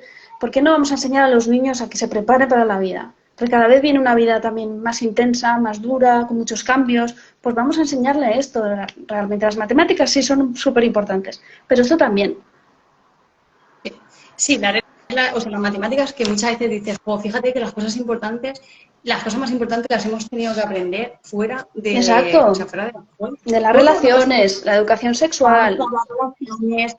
B: no vamos a enseñar a los niños a que se preparen para la vida? Porque cada vez viene una vida también más intensa, más dura, con muchos cambios. Pues vamos a enseñarle esto realmente. Las matemáticas sí son súper importantes, pero esto también.
C: sí, la regla, o sea, las matemáticas que muchas veces dices, fíjate que las cosas importantes, las cosas más importantes las hemos tenido que aprender fuera de, o sea,
B: Exacto.
C: fuera de la escuela.
B: De las
C: Todo lo que es
B: relaciones, la educación sexual,
C: las relaciones,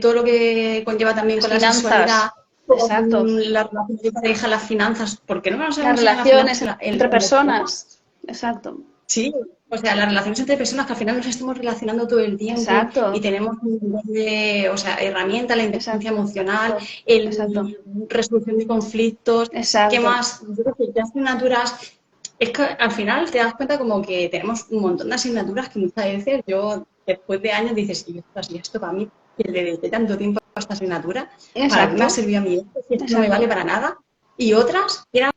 C: todo lo que conlleva también
B: las
C: con la sexualidad,
B: finanzas. Exacto.
C: con la relación de pareja, las finanzas, ¿por qué no nos han
B: Las
C: enseñado las
B: relaciones
C: finanzas en
B: entre
C: la escuela?
B: personas. Exacto.
C: Sí, O sea, las relaciones entre personas que al final nos estamos relacionando todo el tiempo
B: Exacto,
C: y tenemos un montón de, o sea, herramientas, la inteligencia
B: exacto,
C: emocional,
B: exacto,
C: el resolución de conflictos, ¿qué
B: exacto.
C: más? Yo creo que ¿qué asignaturas? Es que al final te das cuenta como que tenemos un montón de asignaturas que muchas veces yo, después de años, dices, y esto para mí, que le dediqué tanto tiempo a esta asignatura, ¿para qué me ha
B: Exacto,
C: servido a mí esto? Si esto no me
B: exacto.
C: vale para nada. Y otras que eran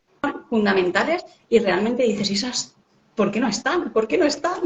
C: fundamentales y realmente dices, ¿y esas por qué no están? ¿Por qué no están?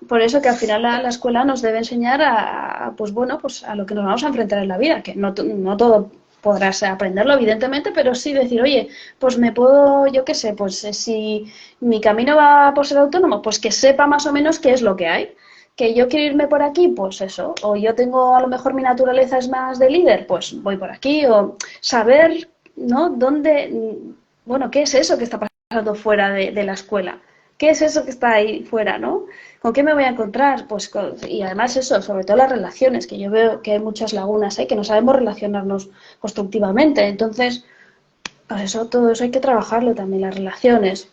B: Por eso que al final la escuela nos debe enseñar pues bueno, pues a lo que nos vamos a enfrentar en la vida, que no todo podrás aprenderlo, evidentemente, pero sí decir, oye, pues me puedo, yo qué sé, pues si mi camino va por ser autónomo, pues que sepa más o menos qué es lo que hay. Que yo quiero irme por aquí, pues eso. O yo tengo, a lo mejor mi naturaleza es más de líder, pues voy por aquí. O saber, ¿no? Dónde, bueno, qué es eso que está pasando fuera de la escuela. ¿Qué es eso que está ahí fuera, no? ¿Con qué me voy a encontrar? Pues y además eso, sobre todo las relaciones, que yo veo que hay muchas lagunas, que no sabemos relacionarnos constructivamente. Entonces, pues eso, todo eso hay que trabajarlo también, las relaciones,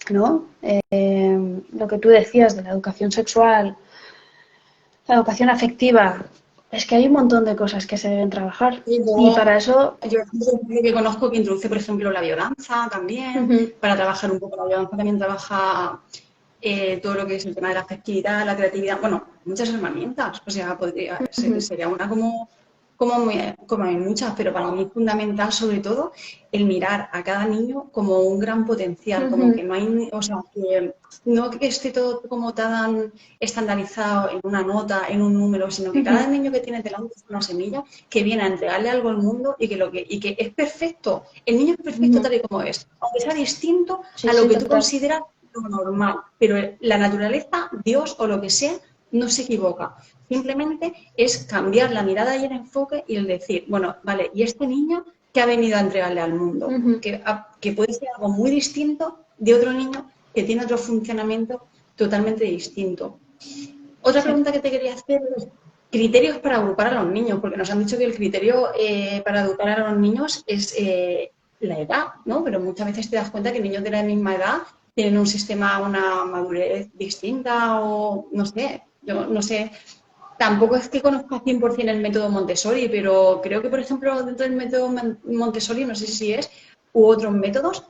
B: ¿no? Lo que tú decías de la educación sexual, la educación afectiva, es que hay un montón de cosas que se deben trabajar.
C: Y
B: Y
C: luego,
B: para eso,
C: yo que conozco que introduce, por ejemplo, la biodanza también,
B: uh-huh,
C: para trabajar un poco la biodanza también trabaja todo lo que es el tema de la afectividad, la creatividad, bueno, muchas herramientas, o sea,
B: uh-huh,
C: sería una como hay muchas, pero para mí es fundamental sobre todo el mirar a cada niño como un gran potencial, como
B: uh-huh,
C: que no hay, o sea, que no que esté todo como tan estandarizado en una nota, en un número, sino que
B: uh-huh,
C: cada niño que tiene delante es una semilla que viene a entregarle algo al mundo y que es perfecto. El niño es perfecto
B: uh-huh.
C: tal y como es, aunque sea distinto
B: Sí,
C: a lo
B: sí,
C: que tú
B: total.
C: consideras lo normal, pero la naturaleza, Dios o lo que sea, no se equivoca. Simplemente es cambiar la mirada y el enfoque y el decir, bueno, vale, ¿y este niño qué ha venido a entregarle al mundo?
B: Uh-huh.
C: Que puede ser algo muy distinto de otro niño que tiene otro funcionamiento totalmente distinto. Otra
B: Sí.
C: pregunta que te quería hacer es criterios para agrupar a los niños, porque nos han dicho que el criterio para agrupar a los niños es la edad, ¿no? Pero muchas veces te das cuenta que niños de la misma edad tienen un sistema, una madurez distinta o no sé, yo no sé. Tampoco es que conozca 100% el método Montessori, pero creo que, por ejemplo, dentro del método Montessori, no sé si es, u otros métodos,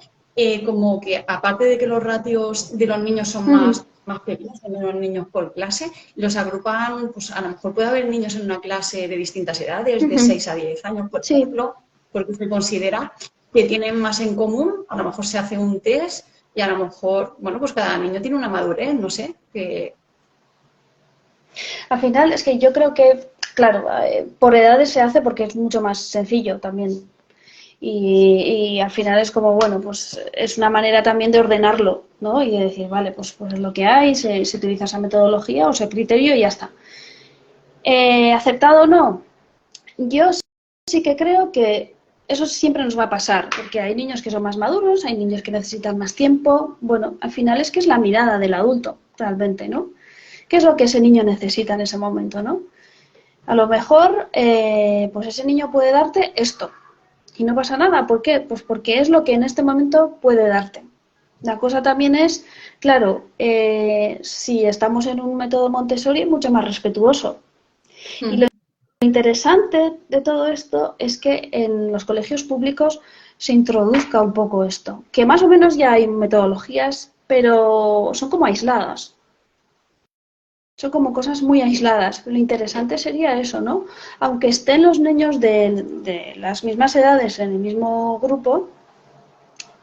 C: como que aparte de que los ratios de los niños son
B: Uh-huh.
C: más pequeños, son menos niños por clase, los agrupan, pues a lo mejor puede haber niños en una clase de distintas edades, de
B: Uh-huh.
C: 6 a 10 años, por
B: Sí,
C: ejemplo, porque se considera que tienen más en común, a lo mejor se hace un test y a lo mejor, bueno, pues cada niño tiene una madurez, no sé, que
B: al final es que yo creo que, claro, por edades se hace porque es mucho más sencillo también. Y al final es como, bueno, pues es una manera también de ordenarlo, ¿no? Y de decir, vale, pues es lo que hay, se utiliza esa metodología o ese criterio y ya está. ¿Aceptado o no? Yo sí que creo que eso siempre nos va a pasar, porque hay niños que son más maduros, hay niños que necesitan más tiempo. Bueno, al final es que es la mirada del adulto, realmente, ¿no? ¿Qué es lo que ese niño necesita en ese momento, no? A lo mejor, pues ese niño puede darte esto y no pasa nada. ¿Por qué? Pues porque es lo que en este momento puede darte. La cosa también es, claro, si estamos en un método Montessori, mucho más respetuoso. Y lo interesante de todo esto es que en los colegios públicos se introduzca un poco esto, que más o menos ya hay metodologías, pero son como aisladas. Son como cosas muy aisladas. Lo interesante sería eso, ¿no? Aunque estén los niños de las mismas edades en el mismo grupo,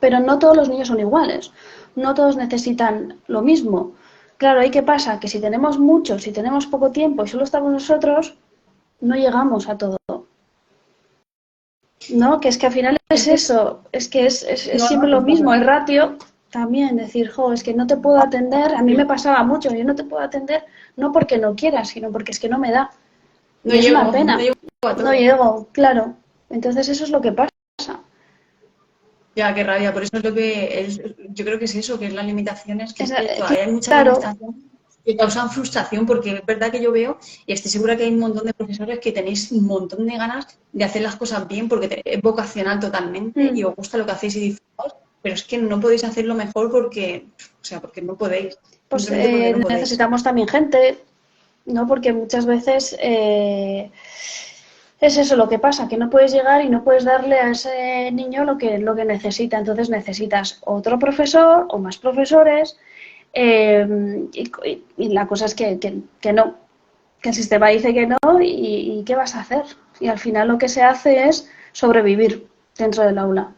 B: pero no todos los niños son iguales. No todos necesitan lo mismo. Claro, ¿y qué pasa? Que si tenemos mucho, si tenemos poco tiempo y solo estamos nosotros, no llegamos a todo. ¿No? Que es que al final es eso, es que es
C: no,
B: siempre
C: no,
B: lo mismo, el
C: totalmente.
B: ratio también, decir, jo, es que no te puedo atender, a mí me pasaba mucho, yo no te puedo atender, no porque no quieras, sino porque es que no me da.
C: No
B: Y es una
C: llego, no
B: pena,
C: llego a
B: no
C: todo.
B: llego, claro. Entonces eso es lo que pasa.
C: Ya, qué rabia. Por eso es lo que es, yo creo que es eso, que es las limitaciones, que es que todavía hay muchas
B: Claro,
C: limitaciones que causan frustración, porque es verdad que yo veo, y estoy segura que hay un montón de profesores que tenéis un montón de ganas de hacer las cosas bien, porque es vocacional totalmente y
B: mm,
C: os gusta lo que hacéis y disfrutáis, pero es que no podéis hacerlo mejor porque, o sea, porque no podéis.
B: Pues
C: Simplemente porque no podéis.
B: necesitamos también gente, ¿no? Porque muchas veces es eso lo que pasa, que no puedes llegar y no puedes darle a ese niño lo que necesita. Entonces necesitas otro profesor o más profesores y la cosa es que no, que el sistema dice que no y ¿qué vas a hacer? Y al final lo que se hace es sobrevivir dentro del aula.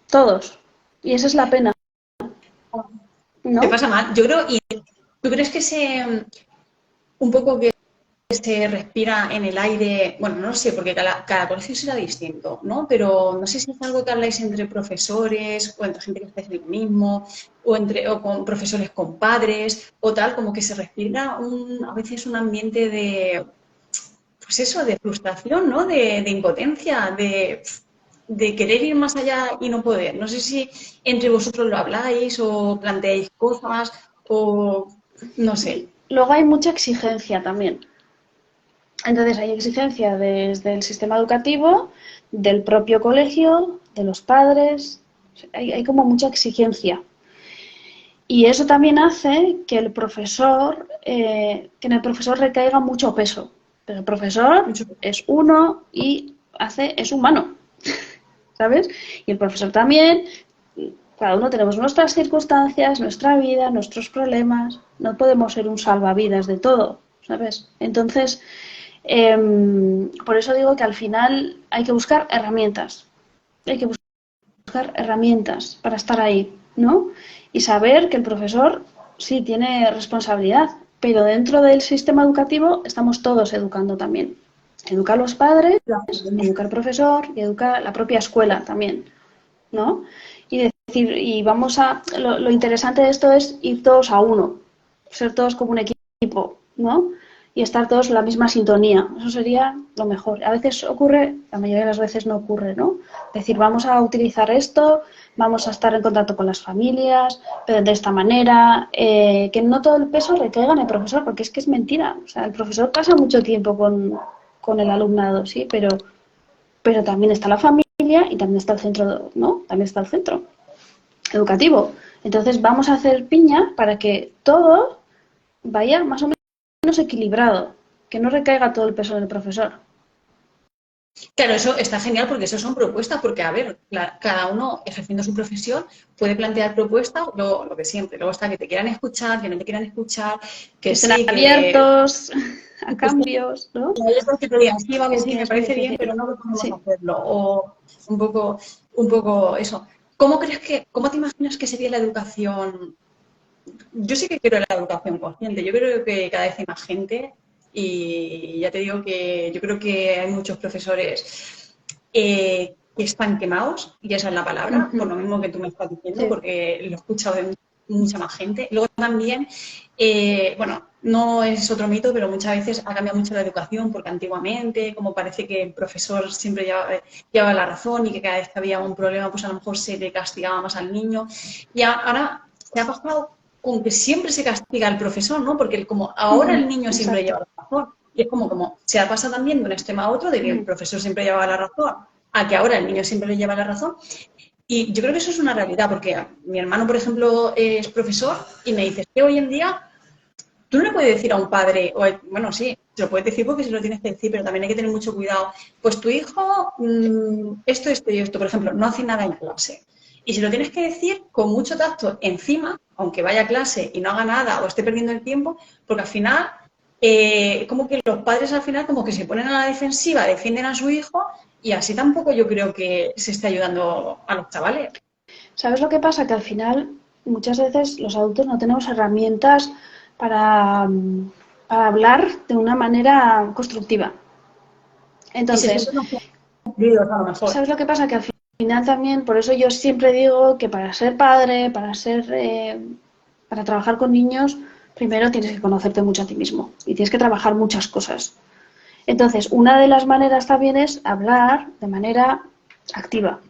B: Todos. Y esa es la pena,
C: Te
B: ¿no?
C: pasa mal. Yo creo, y tú crees que un poco que se respira en el aire, bueno, no lo sé, porque cada colegio será distinto, ¿no? Pero no sé si es algo que habláis entre profesores o entre gente que estáis en el mismo, o con profesores con padres, o tal, como que se respira a veces un ambiente de, pues eso, de frustración, ¿no? De impotencia, de querer ir más allá y no poder. No sé si entre vosotros lo habláis o planteáis cosas o no sé.
B: Luego hay mucha exigencia también. Entonces hay exigencia desde el sistema educativo, del propio colegio, de los padres. Hay como mucha exigencia. Y eso también hace que el profesor, que en el profesor recaiga mucho peso. Pero el profesor
C: Mucho.
B: es uno y es humano, ¿sabes? Y el profesor también, cada uno tenemos nuestras circunstancias, nuestra vida, nuestros problemas. No podemos ser un salvavidas de todo, ¿sabes? Entonces, por eso digo que al final hay que buscar herramientas. Hay que buscar herramientas para estar ahí, ¿no? Y saber que el profesor sí tiene responsabilidad, pero dentro del sistema educativo estamos todos educando también. Educa a los padres, educa al profesor y educa a la propia escuela también, ¿no? Y decir, lo interesante de esto es ir todos a uno, ser todos como un equipo, ¿no? Y estar todos en la misma sintonía. Eso sería lo mejor. A veces ocurre, la mayoría de las veces no ocurre, ¿no? Decir, vamos a utilizar esto, vamos a estar en contacto con las familias, pero de esta manera, que no todo el peso recaiga en el profesor, porque es que es mentira. O sea, el profesor pasa mucho tiempo con el alumnado, sí, pero también está la familia y también está el centro, ¿no? También está el centro educativo. Entonces vamos a hacer piña para que todo vaya más o menos equilibrado, que no recaiga todo el peso del profesor.
C: Claro, eso está genial porque eso son propuestas, porque, a ver, cada uno ejerciendo su profesión puede plantear propuestas, lo que siempre. Luego está que te quieran escuchar, que no te quieran escuchar,
B: Que
C: que
B: estén
C: sí, que
B: abiertos a cambios, ¿no?
C: hay otros que te digan, sí, vale,
B: Es
C: sí,
B: que
C: me
B: es muy
C: parece bien,
B: difícil.
C: pero no podemos
B: Sí.
C: hacerlo. O un poco eso. Cómo te imaginas que sería la educación? Yo sí que quiero la educación consciente. Yo creo que cada vez hay más gente y ya te digo que yo creo que hay muchos profesores que están quemados, y esa es la palabra, por lo mismo que tú me estás diciendo,
B: Sí.
C: porque lo he escuchado de mucha más gente. Luego también, bueno, no es otro mito, pero muchas veces ha cambiado mucho la educación, porque antiguamente, como parece que el profesor siempre llevaba la razón y que cada vez que había un problema, pues a lo mejor se le castigaba más al niño. Y ahora se ha pasado con que siempre se castiga al profesor, ¿no? Porque como ahora el niño siempre lleva
B: Exacto.
C: la razón. Y es como se ha pasado también de un extremo a otro, de que el profesor siempre llevaba la razón, a que ahora el niño siempre le lleva la razón. Y yo creo que eso es una realidad, porque mi hermano, por ejemplo, es profesor y me dice que hoy en día tú no le puedes decir a un padre, bueno, sí, se lo puedes decir porque se lo tienes que decir, pero también hay que tener mucho cuidado. Pues tu hijo, esto y esto, por ejemplo, no hace nada en clase. Y si lo tienes que decir con mucho tacto encima, aunque vaya a clase y no haga nada o esté perdiendo el tiempo, porque al final, como que los padres al final como que se ponen a la defensiva, defienden a su hijo y así tampoco yo creo que se esté ayudando a los chavales.
B: ¿Sabes lo que pasa? Que al final muchas veces los adultos no tenemos herramientas para, para hablar de una manera constructiva.
C: Y se
B: Entonces,
C: sienten ofendidos a lo mejor.
B: ¿sabes lo que pasa? Que al final también, por eso yo siempre digo que para ser padre, para trabajar con niños, primero tienes que conocerte mucho a ti mismo y tienes que trabajar muchas cosas. Entonces, una de las maneras también es hablar de manera activa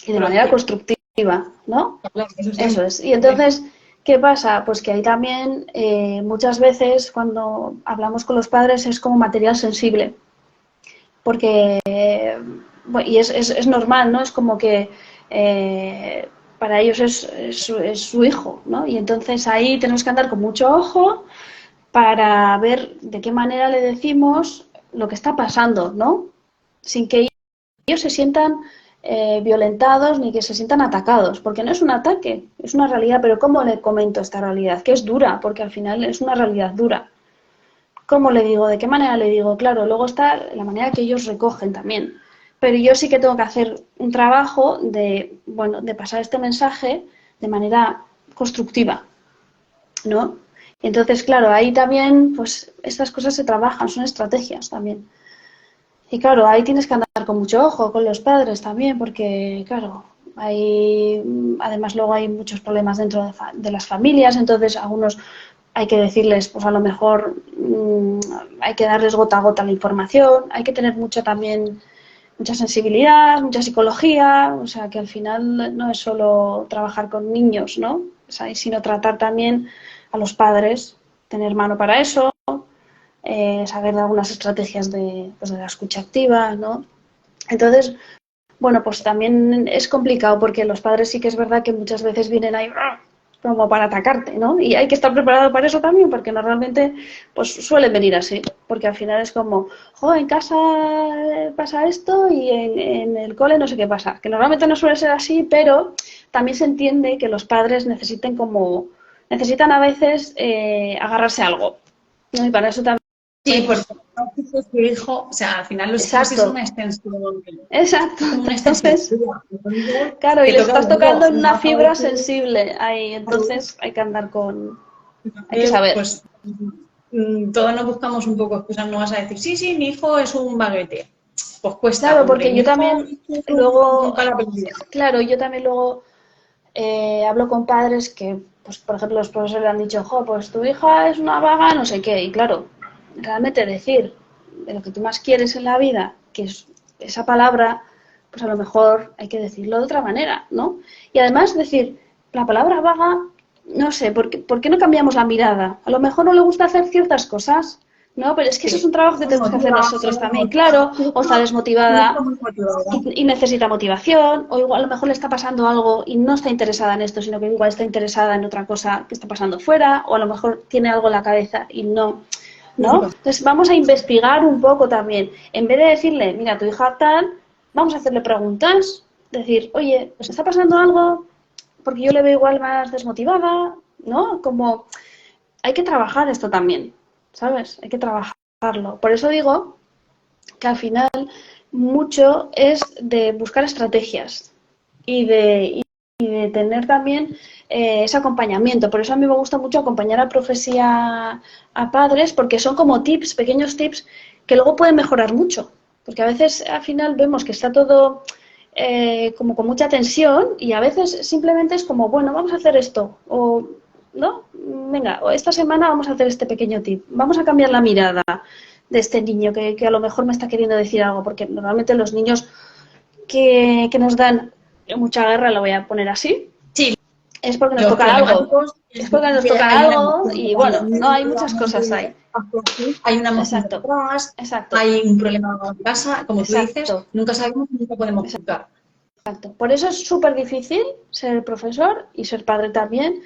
B: y de manera
C: Proactivo.
B: constructiva, ¿no?
C: Claro, eso
B: Eso
C: siempre.
B: es. Y entonces, ¿qué pasa? Pues que ahí también muchas veces cuando hablamos con los padres es como material sensible, porque, bueno, y es normal, ¿no? Es como que para ellos es su hijo, ¿no? Y entonces ahí tenemos que andar con mucho ojo para ver de qué manera le decimos lo que está pasando, ¿no? Sin que ellos se sientan violentados ni que se sientan atacados, porque no es un ataque, es una realidad, pero ¿cómo le comento esta realidad? Que es dura, porque al final es una realidad dura. ¿Cómo le digo? ¿De qué manera le digo? Claro, luego está la manera que ellos recogen también. Pero yo sí que tengo que hacer un trabajo de, bueno, de pasar este mensaje de manera constructiva, ¿no? Entonces, claro, ahí también, pues, estas cosas se trabajan, son estrategias también. Y claro, ahí tienes que andar con mucho ojo, con los padres también, porque, claro, además luego hay muchos problemas dentro de las familias, entonces algunos hay que decirles, pues a lo mejor hay que darles gota a gota la información, hay que tener mucho también, mucha sensibilidad, mucha psicología, o sea que al final no es solo trabajar con niños, ¿no? O sea, sino tratar también a los padres, tener mano para eso, saber de algunas estrategias pues de la escucha activa, ¿no? Entonces, bueno, pues también es complicado porque los padres sí que es verdad que muchas veces vienen ahí como para atacarte, ¿no? Y hay que estar preparado para eso también, porque normalmente pues suelen venir así, porque al final es como, jo, en casa pasa esto y en el cole no sé qué pasa, que normalmente no suele ser así, pero también se entiende que los padres necesitan a veces agarrarse a algo, ¿no? Y para eso también.
C: Sí, porque su hijo, o sea, al final los hijos es
B: Exacto,
C: una extensión,
B: exacto.
C: es como una extensión
B: Entonces,
C: tuya. Entonces,
B: claro, y
C: te
B: le
C: toca
B: estás
C: verlo,
B: tocando en
C: no
B: una
C: vas a
B: fibra
C: decir,
B: sensible ahí, entonces hay que andar hay que
C: entonces,
B: saber.
C: pues todos nos buscamos un poco excusas, no vas a decir, sí, sí, mi hijo es un baguete. Pues cuesta,
B: Claro,
C: hombre,
B: porque
C: mi
B: yo
C: hijo
B: también
C: es un
B: luego,
C: bala perdida.
B: claro, yo también luego hablo con padres que, pues por ejemplo, los profesores le han dicho, jo, pues tu hija es una vaga, no sé qué, y claro, realmente decir de lo que tú más quieres en la vida, que es esa palabra, pues a lo mejor hay que decirlo de otra manera, ¿no? Y además decir, la palabra vaga, no sé, por qué no cambiamos la mirada? A lo mejor no le gusta hacer ciertas cosas, ¿no? Pero es que eso es un
C: Sí,
B: trabajo que
C: se
B: tenemos que hacer
C: motiva, se
B: nosotros también,
C: motiva.
B: claro, o está
C: Mi hija
B: desmotivada
C: muy motivada.
B: y necesita motivación, o igual a lo mejor le está pasando algo y no está interesada en esto, sino que igual está interesada en otra cosa que está pasando fuera, o a lo mejor tiene algo en la cabeza y no, ¿no? Entonces vamos a investigar un poco también. En vez de decirle, mira, tu hija tal, vamos a hacerle preguntas, decir, oye, ¿está pasando algo? Porque yo le veo igual más desmotivada, ¿no? Como hay que trabajar esto también, ¿sabes? Hay que trabajarlo. Por eso digo que al final mucho es de buscar estrategias y de tener también ese acompañamiento. Por eso a mí me gusta mucho acompañar a profes y a padres, porque son como tips, pequeños tips, que luego pueden mejorar mucho. Porque a veces al final vemos que está todo como con mucha tensión y a veces simplemente es como, bueno, vamos a hacer esto. O, ¿no? Venga, esta semana vamos a hacer este pequeño tip. Vamos a cambiar la mirada de este niño que a lo mejor me está queriendo decir algo, porque normalmente los niños que nos dan mucha guerra, lo voy a poner así,
C: Sí,
B: es porque nos
C: los
B: tocan algo.
C: problemáticos,
B: Es porque nos tocan
C: hay una
B: algo
C: emoción
B: y bueno, no hay muchas
C: totalmente
B: cosas ahí.
C: hay una emoción
B: Exacto,
C: detrás,
B: exacto,
C: hay un problema en casa, como tú dices,
B: exacto,
C: nunca sabemos, nunca podemos juzgar.
B: exacto. Por eso es súper difícil ser profesor y ser padre también.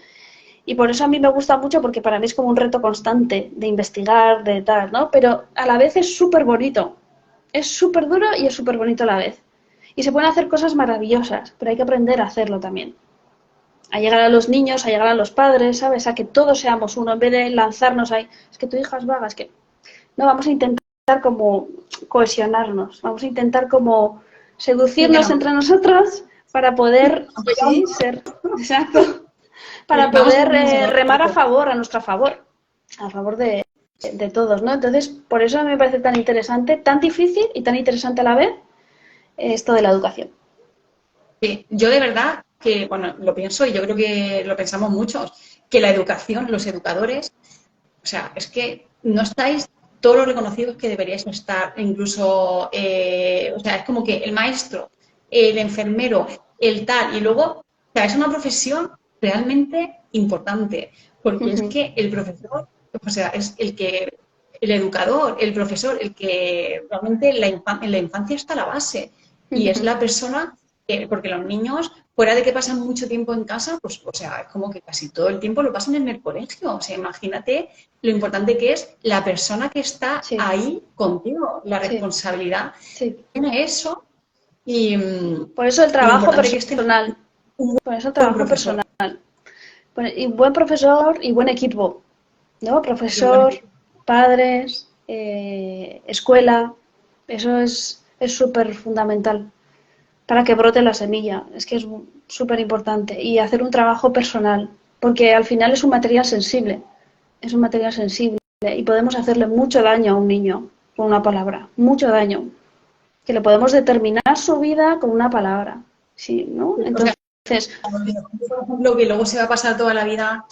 B: Y por eso a mí me gusta mucho porque para mí es como un reto constante de investigar, de tal, ¿no? Pero a la vez es súper bonito. Es súper duro y es súper bonito a la vez. Y se pueden hacer cosas maravillosas, pero hay que aprender a hacerlo también. A llegar a los niños, a llegar a los padres, ¿sabes? A que todos seamos uno, en vez de lanzarnos ahí, es que tu hija es vaga, es que... No, vamos a intentar como cohesionarnos, vamos a intentar como seducirnos entre nosotros para poder, sí, ser, exacto, para
C: Vamos a
B: poder
C: ver,
B: remar a favor de todos, ¿no? Entonces, por eso me parece tan interesante, tan difícil y tan interesante a la vez esto de la educación.
C: sí, yo de verdad que, bueno, lo pienso y yo creo que lo pensamos muchos, que la educación, los educadores, o sea, es que no estáis todos los reconocidos que deberíais estar, incluso, o sea, es como que el maestro, el enfermero, el tal, y luego, o sea, es una profesión realmente importante, porque es que el profesor, o sea, es el educador, el profesor, el que realmente en la infancia está la base, y es la persona porque los niños, fuera de que pasan mucho tiempo en casa, pues, o sea, es como que casi todo el tiempo lo pasan en el colegio. O sea, imagínate lo importante que es la persona que está
B: Sí,
C: ahí contigo, la
B: sí,
C: responsabilidad
B: sí.
C: que tiene eso y,
B: Por eso el
C: y lo
B: trabajo
C: importante que es tener
B: personal,
C: un
B: por eso el
C: buen
B: trabajo
C: profesor.
B: personal. Y buen profesor y buen equipo, ¿no?
C: Y un buen
B: Profesor,
C: equipo.
B: padres, escuela, eso es súper fundamental para que brote la semilla. Es que es súper importante. Y hacer un trabajo personal, porque al final es un material sensible, es un material sensible y podemos hacerle mucho daño a un niño con una palabra, mucho daño, que le podemos determinar su vida con una palabra, ¿sí? ¿No?
C: O sea,
B: Entonces,
C: por ejemplo, que luego se va a pasar toda la vida,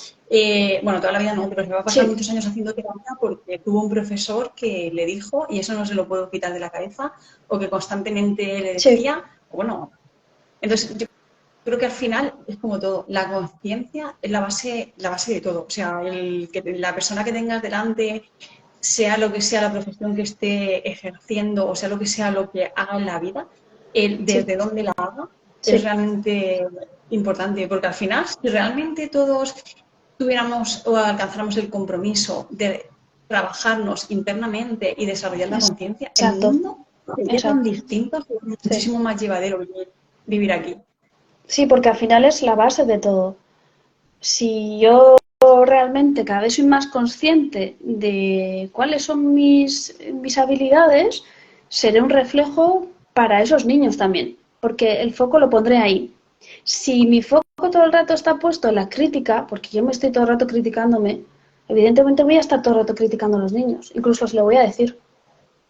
C: bueno, toda la vida no, pero se va a pasar
B: sí,
C: muchos años haciendo terapia porque tuvo un profesor que le dijo, y eso no se lo puedo quitar de la cabeza, o que constantemente le
B: sí,
C: decía, bueno, entonces yo creo que al final es como todo, la conciencia es la base de todo, o sea, que la persona que tengas delante, sea lo que sea la profesión que esté ejerciendo, o sea lo que sea lo que haga en la vida,
B: sí,
C: desde donde la haga, es
B: sí.
C: realmente importante, porque al final, si realmente todos tuviéramos o alcanzáramos el compromiso de trabajarnos internamente y desarrollar la conciencia, el
B: Exacto,
C: mundo sería tan
B: exacto.
C: distinto, sería
B: Sí.
C: muchísimo más llevadero vivir aquí.
B: Sí, porque al final es la base de todo. Si yo realmente cada vez soy más consciente de cuáles son mis habilidades, seré un reflejo para esos niños también, porque el foco lo pondré ahí. Si mi foco todo el rato está puesto en la crítica, porque yo me estoy todo el rato criticándome, evidentemente voy a estar todo el rato criticando a los niños, incluso os lo voy a decir,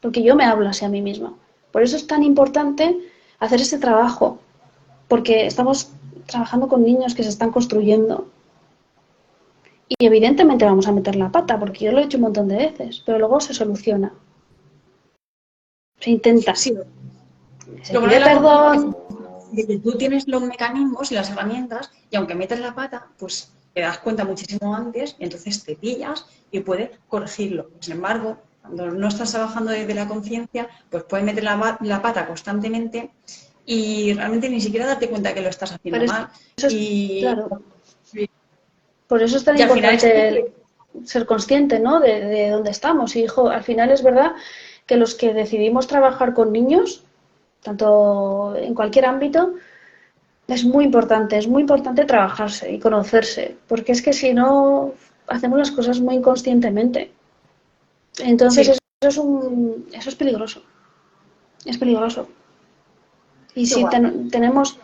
B: porque yo me hablo así a mí misma. Por eso es tan importante hacer ese trabajo, porque estamos trabajando con niños que se están construyendo. Y evidentemente vamos a meter la pata, porque yo lo he hecho un montón de veces, pero luego se soluciona, se intenta,
C: Sí,
B: se
C: lo bueno
B: pide
C: de la conciencia
B: perdón.
C: es de que tú tienes los mecanismos y las herramientas y aunque metes la pata, pues te das cuenta muchísimo antes y entonces te pillas y puedes corregirlo. Sin embargo, cuando no estás trabajando desde la conciencia, pues puedes meter la pata constantemente y realmente ni siquiera darte cuenta que lo estás haciendo
B: Pero
C: mal
B: eso es,
C: y,
B: claro, por eso es tan
C: y al final es como
B: importante
C: que
B: ser consciente, ¿no? De dónde estamos. Y, hijo, al final es verdad que los que decidimos trabajar con niños, tanto en cualquier ámbito, es muy importante trabajarse y conocerse, porque es que si no, hacemos las cosas muy inconscientemente. Entonces
C: sí,
B: eso es peligroso, es peligroso. Y
C: es
B: si
C: igual.
B: tenemos,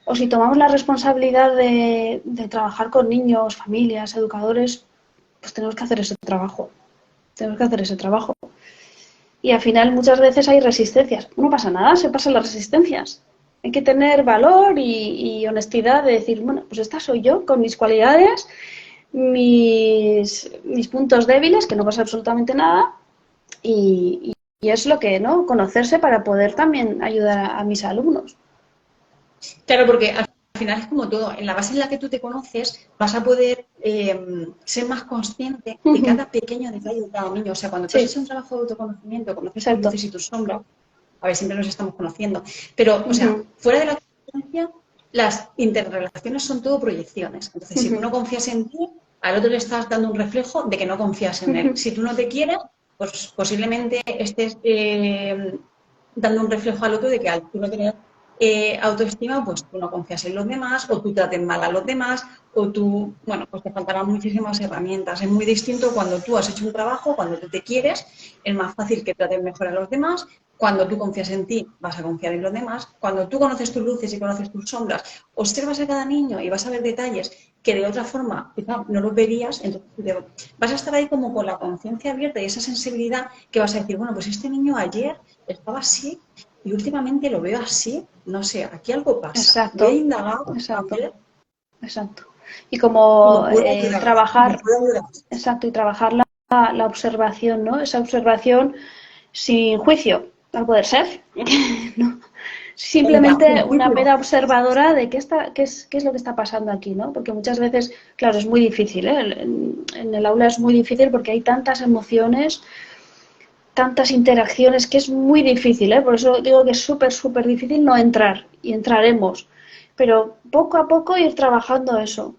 B: o si tomamos la responsabilidad de trabajar con niños, familias, educadores, pues tenemos que hacer ese trabajo. Tenemos que hacer ese trabajo. Y al final muchas veces hay resistencias. No pasa nada, se pasan las resistencias. Hay que tener valor y honestidad de decir, bueno, pues esta soy yo, con mis cualidades, mis puntos débiles, que no pasa absolutamente nada, y es lo que, ¿no? Conocerse para poder también ayudar a mis alumnos.
C: Claro, porque al final es como todo. En la base en la que tú te conoces, vas a poder ser más consciente de cada pequeño detalle de cada niño. O sea, cuando tú has
B: Sí,
C: hecho un trabajo de autoconocimiento, conoces tus
B: exacto.
C: luces y tus sombras, a ver, siempre nos estamos conociendo. Pero, o sea,
B: Ujú,
C: fuera de la conciencia, las interrelaciones son todo proyecciones. Entonces, si tú
B: ujú,
C: no confías en ti, al otro le estás dando un reflejo de que no confías en él.
B: ujú.
C: Si tú no te quieres, pues posiblemente estés dando un reflejo al otro de que al tú no tener autoestima, pues tú no confías en los demás, o tú trates mal a los demás, o tú, bueno, pues te faltarán muchísimas herramientas. Es muy distinto cuando tú has hecho un trabajo, cuando tú te quieres, es más fácil que trates mejor a los demás. Cuando tú confías en ti, vas a confiar en los demás. Cuando tú conoces tus luces y conoces tus sombras, observas a cada niño y vas a ver detalles que de otra forma quizá no los verías, entonces vas a estar ahí como con la conciencia abierta y esa sensibilidad que vas a decir, bueno, pues este niño ayer estaba así y últimamente lo veo así, no sé, aquí algo pasa. Voy a
B: Exacto,
C: indagar a
B: exacto,
C: ver
B: exacto. Y
C: y me
B: como
C: puedo ayudar, me
B: trabajar,
C: puedo ayudar.
B: exacto, y trabajar la observación, ¿no? Esa observación sin juicio, al poder ser, ¿no?
C: Sin
B: Simplemente una
C: juicio.
B: mera observadora de qué es lo que está pasando aquí, ¿no? Porque muchas veces, claro, es muy difícil, ¿eh? En el aula es muy difícil porque hay tantas emociones tantas interacciones que es muy difícil, ¿eh? Por eso digo que es súper, súper difícil no entrar, y entraremos. Pero poco a poco ir trabajando eso,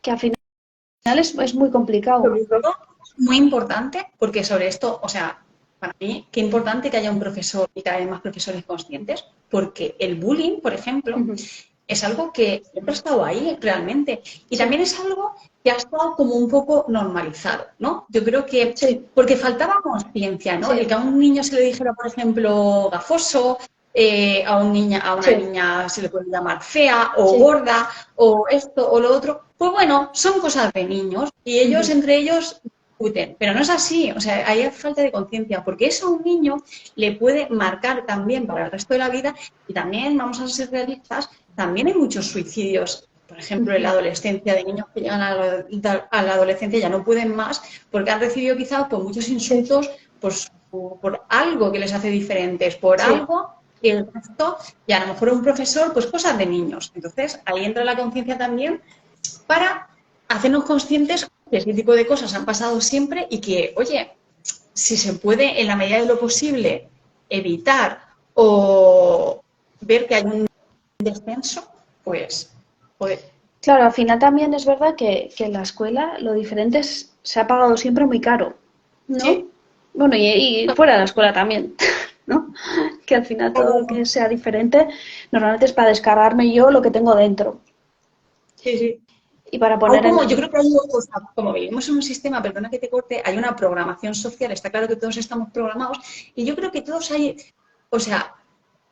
B: que al final es muy complicado.
C: Sobre todo, muy importante, porque sobre esto, o sea, para mí, qué importante que haya un profesor y que haya más profesores conscientes, porque el bullying, por ejemplo,
B: Ujú.
C: es algo que siempre ha estado ahí realmente. Y
B: Sí,
C: también es algo que ha estado como un poco normalizado, ¿no? Yo creo que,
B: sí,
C: porque faltaba conciencia, ¿no? El
B: sí,
C: que a un niño se le dijera, por ejemplo, gafoso, a una
B: sí,
C: niña se le puede llamar fea o
B: sí.
C: gorda o esto o lo otro, pues bueno, son cosas de niños y ellos
B: Ujú.
C: entre ellos discuten, pero no es así, o sea, hay falta de conciencia, porque eso a un niño le puede marcar también para el resto de la vida y también, vamos a ser realistas, también hay muchos suicidios, por ejemplo, en la
B: Ujú.
C: adolescencia, de niños que llegan a la adolescencia y ya no pueden más porque han recibido quizás por muchos
B: Sí,
C: insultos por algo que les hace diferentes, por
B: sí.
C: algo que el resto, y a lo mejor un profesor, pues cosas de niños. Entonces, ahí entra la conciencia también para hacernos conscientes que ese tipo de cosas han pasado siempre y que, oye, si se puede en la medida de lo posible evitar o ver que hay un descenso, pues, joder,
B: Claro, al final también es verdad que en la escuela lo diferente se ha pagado siempre muy caro, ¿no?
C: sí,
B: Bueno, y fuera de la escuela también, ¿no? Que al final todo lo que sea diferente normalmente es para descargarme yo lo que tengo dentro
C: sí, sí.
B: y para
C: Hay
B: poner
C: como, yo
B: en...
C: creo que hay, o sea, como vivimos en un sistema, perdona que te corte, hay una programación social, está claro que todos estamos programados, y yo creo que todos hay, o sea,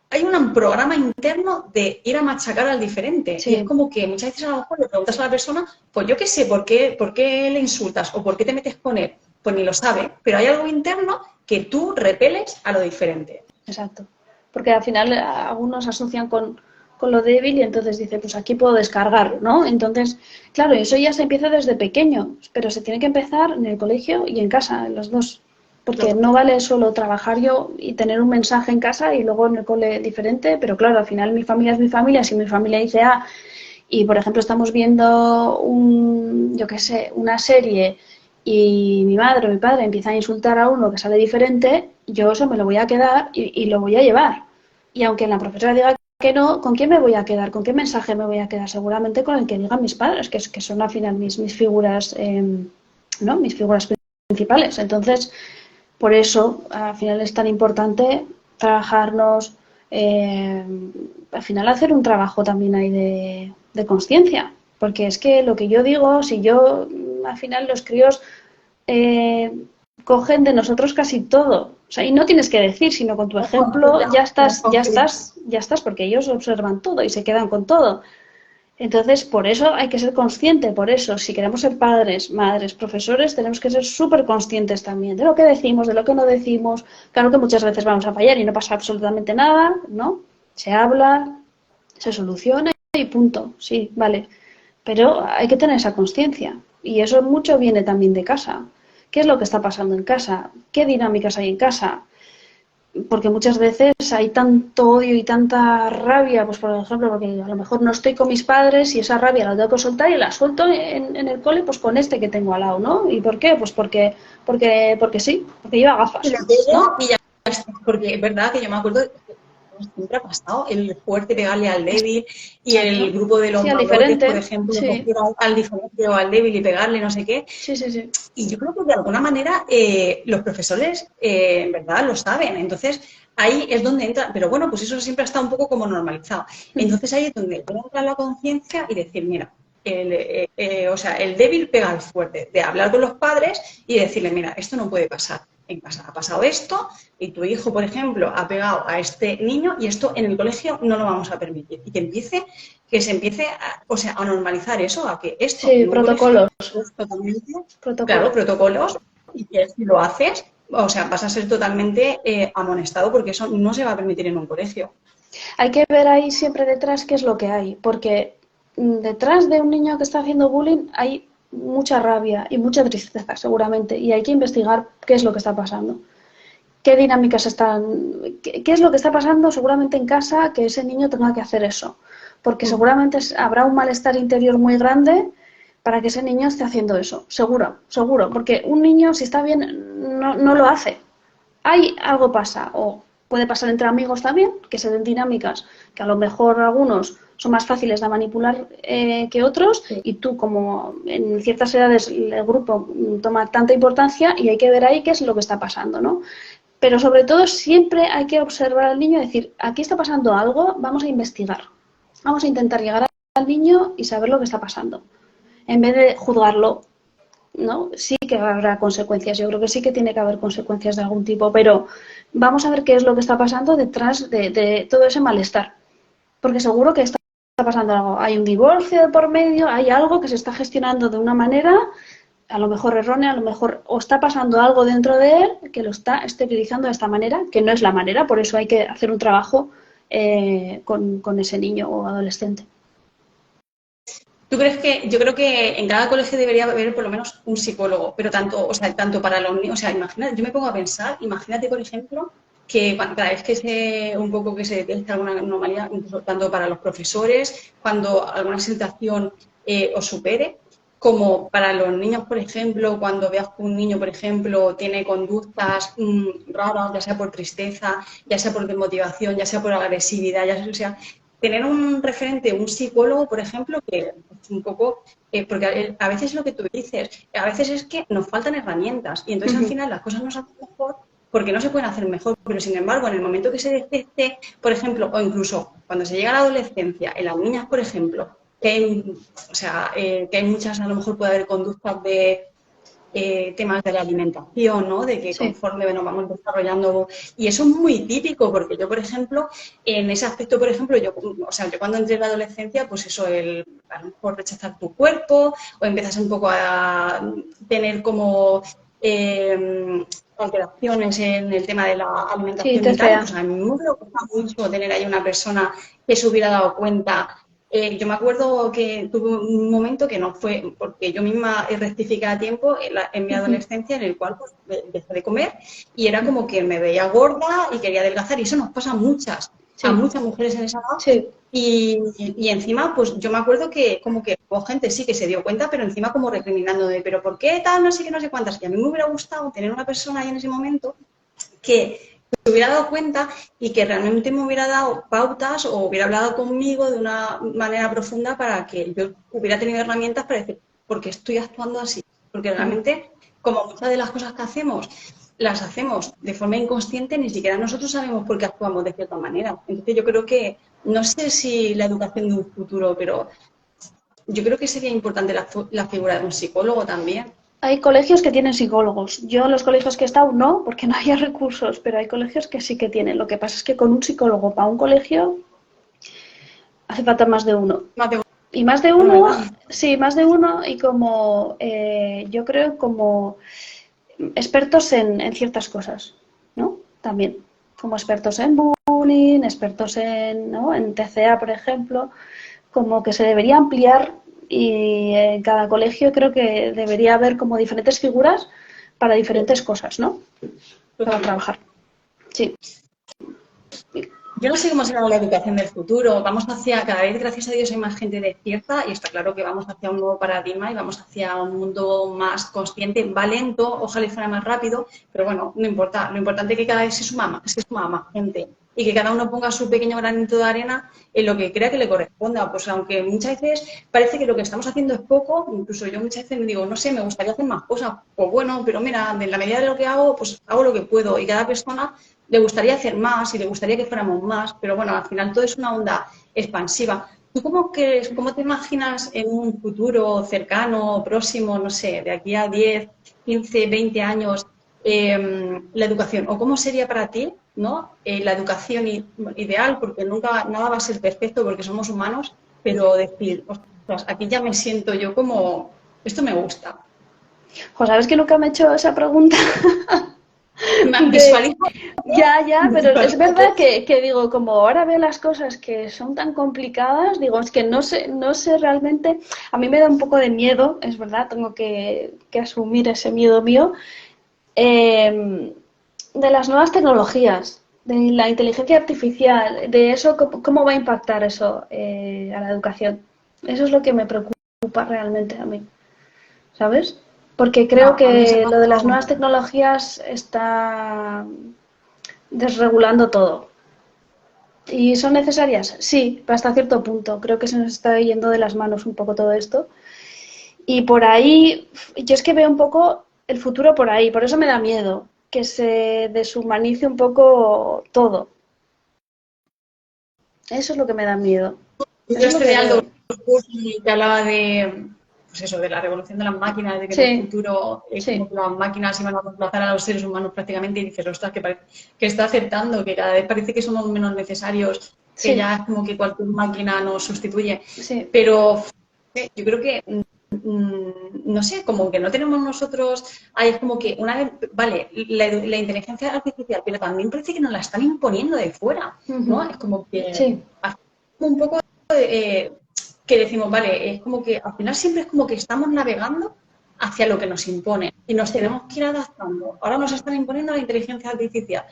C: hay un programa interno de ir a machacar al diferente. Y es
B: Sí,
C: como que muchas veces a lo mejor le preguntas a la persona, pues yo qué sé, por qué le insultas o por qué te metes con él? Pues ni lo sabe, pero hay algo interno que tú repeles a lo diferente.
B: exacto. Porque al final algunos asocian con lo débil y entonces dicen, pues aquí puedo descargar, ¿no? Entonces, claro, eso ya se empieza desde pequeño, pero se tiene que empezar en el colegio y en casa, en los dos. Porque
C: Claro.
B: no vale solo trabajar yo y tener un mensaje en casa y luego en el cole diferente, pero claro, al final mi familia es mi familia, si mi familia dice A y por ejemplo estamos viendo yo qué sé, una serie y mi madre o mi padre empieza a insultar a uno que sale diferente, yo eso me lo voy a quedar y lo voy a llevar. Y aunque la profesora diga que no, ¿con quién me voy a quedar? ¿Con qué mensaje me voy a quedar? Seguramente con el que digan mis padres, que son al final mis figuras, ¿no? Mis figuras principales. Entonces, por eso, al final es tan importante trabajarnos, eh, al final hacer un trabajo también ahí de conciencia, porque es que lo que yo digo, si yo, al final los críos eh, cogen de nosotros casi todo, o sea, y no tienes que decir, sino con tu ejemplo ya estás, ya estás, ya estás, porque ellos observan todo y se quedan con todo. Entonces, por eso hay que ser consciente, por eso, si queremos ser padres, madres, profesores, tenemos que ser súper conscientes también de lo que decimos, de lo que no decimos. Claro que muchas veces vamos a fallar y no pasa absolutamente nada, ¿no? Se habla, se soluciona y punto, sí, vale. Pero hay que tener esa conciencia y eso mucho viene también de casa. ¿Qué es lo que está pasando en casa? ¿Qué dinámicas hay en casa? Porque muchas veces hay tanto odio y tanta rabia, pues por ejemplo, porque a lo mejor no estoy con mis padres y esa rabia la tengo que soltar y la suelto en el cole pues con este que tengo al lado, ¿no? ¿Y por qué? Pues porque sí, porque lleva
C: Y
B: gafas,
C: le pego
B: ¿no?
C: y ya está, porque es verdad que yo me acuerdo que siempre ha pasado el fuerte pegarle al débil y el
B: Exacto.
C: grupo de los
B: Sí, al
C: malotes, por
B: diferente,
C: ejemplo,
B: sí,
C: coger al diferente o al débil y pegarle no sé qué.
B: sí, sí, sí.
C: Y yo creo que de alguna manera los profesores en verdad lo saben. Entonces ahí es donde entra, pero bueno, pues eso siempre ha estado un poco como normalizado. Entonces ahí es donde entra la conciencia y decir, mira, o sea, el débil pega al fuerte, de hablar con los padres y decirle, mira, esto no puede pasar. En casa ha pasado esto y tu hijo, por ejemplo, ha pegado a este niño y esto en el colegio no lo vamos a permitir. Y que se empiece o sea, a normalizar eso, a que esto
B: Sí,
C: en un colegio
B: protocolos,
C: es totalmente, claro,
B: protocolos.
C: protocolos, y que si lo haces, o sea, vas a ser totalmente amonestado porque eso no se va a permitir en un colegio.
B: Hay que ver ahí siempre detrás qué es lo que hay, porque detrás de un niño que está haciendo bullying hay mucha rabia y mucha tristeza, seguramente, y hay que investigar qué es lo que está pasando. ¿Qué dinámicas están? ¿Qué es lo que está pasando seguramente en casa que ese niño tenga que hacer eso? Porque seguramente habrá un malestar interior muy grande para que ese niño esté haciendo eso. Seguro, seguro. Porque un niño, si está bien, no lo hace. algo pasa, o puede pasar entre amigos también, que se den dinámicas, que a lo mejor algunos son más fáciles de manipular que otros, y tú, como en ciertas edades el grupo toma tanta importancia, y hay que ver ahí qué es lo que está pasando, ¿no? Pero sobre todo siempre hay que observar al niño y decir, aquí está pasando algo, vamos a investigar, vamos a intentar llegar al niño y saber lo que está pasando, en vez de juzgarlo, ¿no? Sí que habrá consecuencias, yo creo que sí que tiene que haber consecuencias de algún tipo, pero vamos a ver qué es lo que está pasando detrás de todo ese malestar, porque seguro que está pasando algo, hay un divorcio de por medio, hay algo que se está gestionando de una manera, a lo mejor errónea, a lo mejor, o está pasando algo dentro de él que lo está esterilizando de esta manera, que no es la manera, por eso hay que hacer un trabajo con ese niño o adolescente.
C: ¿Tú crees que, yo creo que en cada colegio debería haber por lo menos un psicólogo, pero tanto, o sea, tanto para los niños, o sea, imagínate, yo me pongo a pensar, imagínate, por ejemplo, que cada vez que un poco que se detecta alguna anomalía, incluso tanto para los profesores, cuando alguna situación os supere, como para los niños, por ejemplo, cuando veas que un niño, por ejemplo, tiene conductas raras, ya sea por tristeza, ya sea por desmotivación, ya sea por agresividad, ya sea, tener un referente, un psicólogo, por ejemplo, que es un poco, porque a veces lo que tú dices, a veces es que nos faltan herramientas y entonces al final las cosas no se hacen mejor porque no se pueden hacer mejor, pero sin embargo, en el momento que se detecte, por ejemplo, o incluso cuando se llega a la adolescencia, en las niñas, por ejemplo, que hay, o sea, que hay muchas, a lo mejor puede haber conductas de temas de la alimentación, ¿no? De que
B: Sí.
C: conforme nos vamos desarrollando. Y eso es muy típico, porque yo, por ejemplo, en ese aspecto, por ejemplo, yo cuando entré en la adolescencia, pues eso, a lo mejor rechazar tu cuerpo, o empiezas un poco a tener como alteraciones en el tema de la
B: Sí,
C: alimentación y tal,
B: TCA.
C: pues a mí me hubiera gustado mucho tener ahí una persona que se hubiera dado cuenta. Yo me acuerdo que tuve un momento que no fue, porque yo misma rectifiqué a tiempo en mi adolescencia, en el cual pues, dejé de comer y era como que me veía gorda y quería adelgazar, y eso nos pasa a
B: Sí,
C: muchas mujeres en esa edad.
B: sí.
C: Y encima, pues yo me acuerdo que como que hubo gente sí que se dio cuenta, pero encima como recriminando de, pero ¿por qué tal? No sé qué, no sé cuántas. Y a mí me hubiera gustado tener una persona ahí en ese momento que me hubiera dado cuenta y que realmente me hubiera dado pautas o hubiera hablado conmigo de una manera profunda para que yo hubiera tenido herramientas para decir, ¿por qué estoy actuando así? Porque realmente, como muchas de las cosas que hacemos, las hacemos de forma inconsciente, ni siquiera nosotros sabemos por qué actuamos de cierta manera. Entonces yo creo que, no sé si la educación de un futuro, pero yo creo que sería importante la figura de un psicólogo también.
B: Hay colegios que tienen psicólogos. Yo en los colegios que he estado no, porque no había recursos, pero hay colegios que sí que tienen. Lo que pasa es que con un psicólogo para un colegio hace falta más de uno.
C: Más de
B: Y más de
C: uno,
B: uno,
C: ¿verdad?
B: sí, más de uno y como, yo creo, como expertos en ciertas cosas, ¿no? También, como expertos en bullying, expertos en, ¿no? en TCA, por ejemplo, como que se debería ampliar y en cada colegio creo que debería haber como diferentes figuras para diferentes cosas, ¿no? Para
C: Totalmente.
B: trabajar. Sí.
C: Yo no sé cómo será la educación del futuro. Vamos hacia, cada vez, gracias a Dios, hay más gente despierta y está claro que vamos hacia un nuevo paradigma y vamos hacia un mundo más consciente, va lento, ojalá fuera más rápido, pero bueno, no importa. Lo importante es que cada vez se suma más gente y que cada uno ponga su pequeño granito de arena en lo que crea que le corresponda. Pues aunque muchas veces parece que lo que estamos haciendo es poco, incluso yo muchas veces me digo, no sé, me gustaría hacer más cosas. Pues bueno, pero mira, en la medida de lo que hago, pues hago lo que puedo y cada persona le gustaría hacer más y le gustaría que fuéramos más, pero bueno, al final todo es una onda expansiva. ¿Tú cómo crees, cómo te imaginas en un futuro cercano, próximo, no sé, de aquí a 10, 15, 20 años, la educación? ¿O cómo sería para ti, ¿no? La educación ideal, porque nunca nada va a ser perfecto porque somos humanos, pero decir, ostras, aquí ya me siento yo como, esto me gusta.
B: Pues sabes que nunca me he hecho esa pregunta. de
C: Visualizo,
B: ya, pero es
C: visualizo.
B: verdad que digo, como ahora veo las cosas que son tan complicadas, digo, es que no sé realmente, a mí me da un poco de miedo, es verdad, tengo que asumir ese miedo mío, de las nuevas tecnologías, de la inteligencia artificial, de eso, cómo va a impactar eso a la educación. Eso es lo que me preocupa realmente a mí, ¿sabes? porque creo
C: No, a mí esa
B: que lo de las
C: parte
B: nuevas tecnologías está desregulando todo. ¿Y son necesarias? Sí, hasta cierto punto. Creo que se nos está yendo de las manos un poco todo esto. Y por ahí, yo es que veo un poco el futuro por ahí, por eso me da miedo que se deshumanice un poco todo. Eso es lo que me da miedo.
C: yo
B: Eso es lo
C: este
B: que
C: de Aldous
B: veo.
C: Huxley que hablaba de, pues eso, de la revolución de las máquinas, de que en el
B: Sí,
C: futuro como
B: sí,
C: que las máquinas iban a reemplazar a los seres humanos prácticamente y dices, ostras, que está aceptando, que cada vez parece que somos menos necesarios, que
B: sí,
C: ya es como que cualquier máquina nos sustituye.
B: sí.
C: Pero yo creo que, no sé, como que no tenemos nosotros, ahí es como que una vez, vale, la inteligencia artificial, pero también parece que nos la están imponiendo de fuera, ¿no?
B: Ujú.
C: Es como que
B: Sí,
C: un poco que decimos, vale, es como que al final siempre es como que estamos navegando hacia lo que nos impone y nos
B: sí.
C: tenemos que ir adaptando. Ahora nos están imponiendo la inteligencia artificial,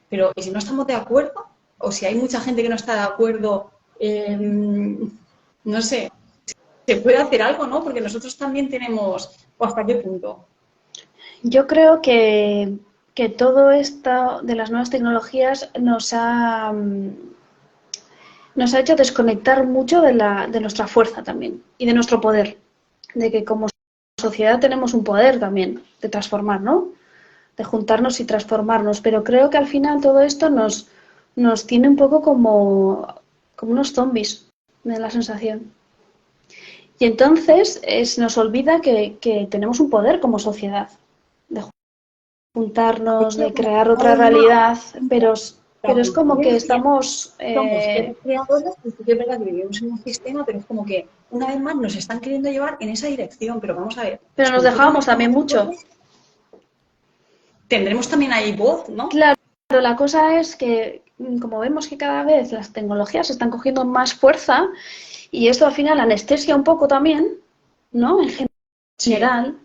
C: pero ¿y si no estamos de acuerdo? O si hay mucha gente que no está de acuerdo, no sé, se puede hacer algo, ¿no? Porque nosotros también tenemos, ¿o hasta qué punto?
B: Yo creo que todo esto de las nuevas tecnologías nos ha hecho desconectar mucho de nuestra fuerza también y de nuestro poder. De que como sociedad tenemos un poder también de transformar, ¿no? De juntarnos y transformarnos. Pero creo que al final todo esto nos tiene un poco como unos zombies, me da la sensación. Y entonces nos olvida que tenemos un poder como sociedad, de juntarnos, de crear otra realidad, pero es como que estamos,
C: Somos seres creadores, y sí que es verdad que vivimos en un sistema, pero es como que una vez más nos están queriendo llevar en esa dirección. Pero vamos a ver,
B: pero
C: si
B: nos
C: nosotros no
B: dejábamos
C: estamos
B: también
C: de
B: mucho.
C: acuerdo, tendremos también ahí voz, ¿no?
B: Claro, la cosa es que como vemos que cada vez las tecnologías están cogiendo más fuerza y esto al final anestesia un poco también, ¿no? En
C: Sí.
B: general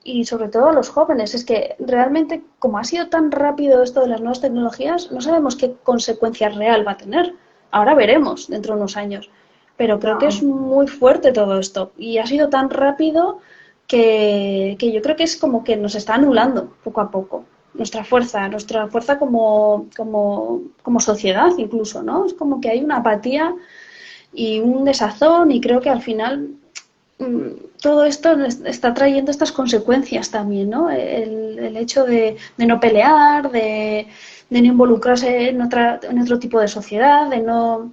B: y sobre todo a los jóvenes. Es que realmente, como ha sido tan rápido esto de las nuevas tecnologías, no sabemos qué consecuencia real va a tener. Ahora veremos dentro de unos años. Pero creo que es
C: No,
B: muy fuerte todo esto y ha sido tan rápido que yo creo que es como que nos está anulando poco a poco nuestra fuerza como sociedad incluso, ¿no? Es como que hay una apatía y un desazón y creo que al final mm, todo esto está trayendo estas consecuencias también, ¿no? El hecho de no pelear, de no involucrarse en otro tipo de sociedad, ¿no?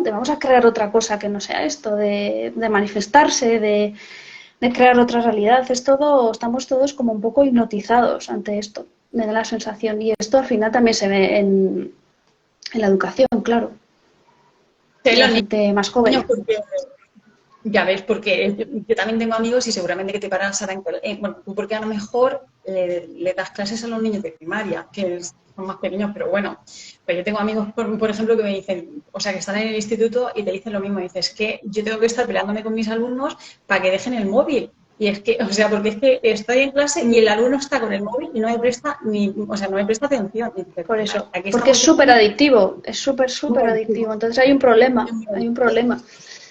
B: De vamos a crear otra cosa que no sea esto, de manifestarse, de crear otra realidad. Es todo, estamos todos como un poco hipnotizados ante esto, me da la sensación. Y esto al final también se ve en la educación, claro,
C: sé
B: de la
C: los
B: gente más
C: niños
B: joven.
C: porque ya ves, porque yo también tengo amigos y seguramente que te pasarán. Bueno, tú porque a lo mejor le das clases a los niños de primaria, son más pequeños, pero bueno. Pero yo tengo amigos, por ejemplo, que me dicen, o sea, que están en el instituto y te dicen lo mismo. Dices que yo tengo que estar peleándome con mis alumnos para que dejen el móvil. Y es que, o sea, porque es que estoy en clase y el alumno está con el móvil y no me presta ni, o sea, no me presta atención. Y dices,
B: Por eso,
C: aquí
B: porque es
C: estamos
B: súper
C: llegando
B: adictivo, es súper,
C: muy
B: súper adictivo.
C: adictivos.
B: Entonces hay un problema,
C: Muy
B: hay un
C: adictivos.
B: problema.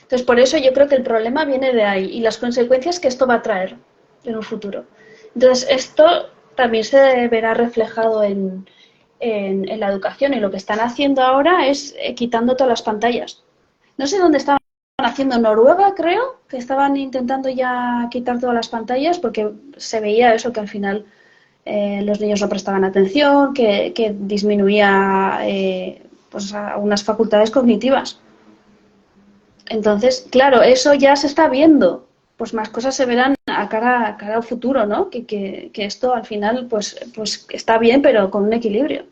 B: Entonces por eso yo creo que el problema viene de ahí y las consecuencias que esto va a traer en un futuro. Entonces esto también se verá reflejado en la educación y lo que están haciendo ahora es quitando todas las pantallas. No sé dónde estaban haciendo, en Noruega creo, que estaban intentando ya quitar todas las pantallas porque se veía eso que al final los niños no prestaban atención, que disminuía pues algunas facultades cognitivas. Entonces, claro, eso ya se está viendo. Pues más cosas se verán a cara al futuro, ¿no? Que esto al final pues está bien, pero con un equilibrio.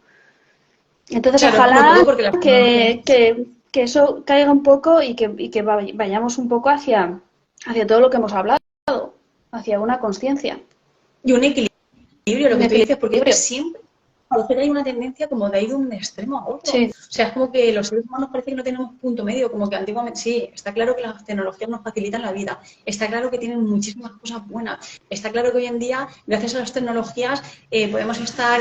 B: Entonces,
C: Claro, sobre
B: ojalá
C: todo porque las
B: que,
C: tecnologías
B: que eso caiga un poco y que vayamos un poco hacia todo lo que hemos hablado, hacia una conciencia,
C: y un equilibrio, lo
B: un
C: que tú dices, porque es que
B: equilibrio.
C: siempre parece que hay una tendencia como de ir de un extremo a otro.
B: Sí,
C: O sea, es como que los seres humanos parece que no tenemos punto medio, como que antiguamente sí, está claro que las tecnologías nos facilitan la vida, está claro que tienen muchísimas cosas buenas, está claro que hoy en día, gracias a las tecnologías, podemos estar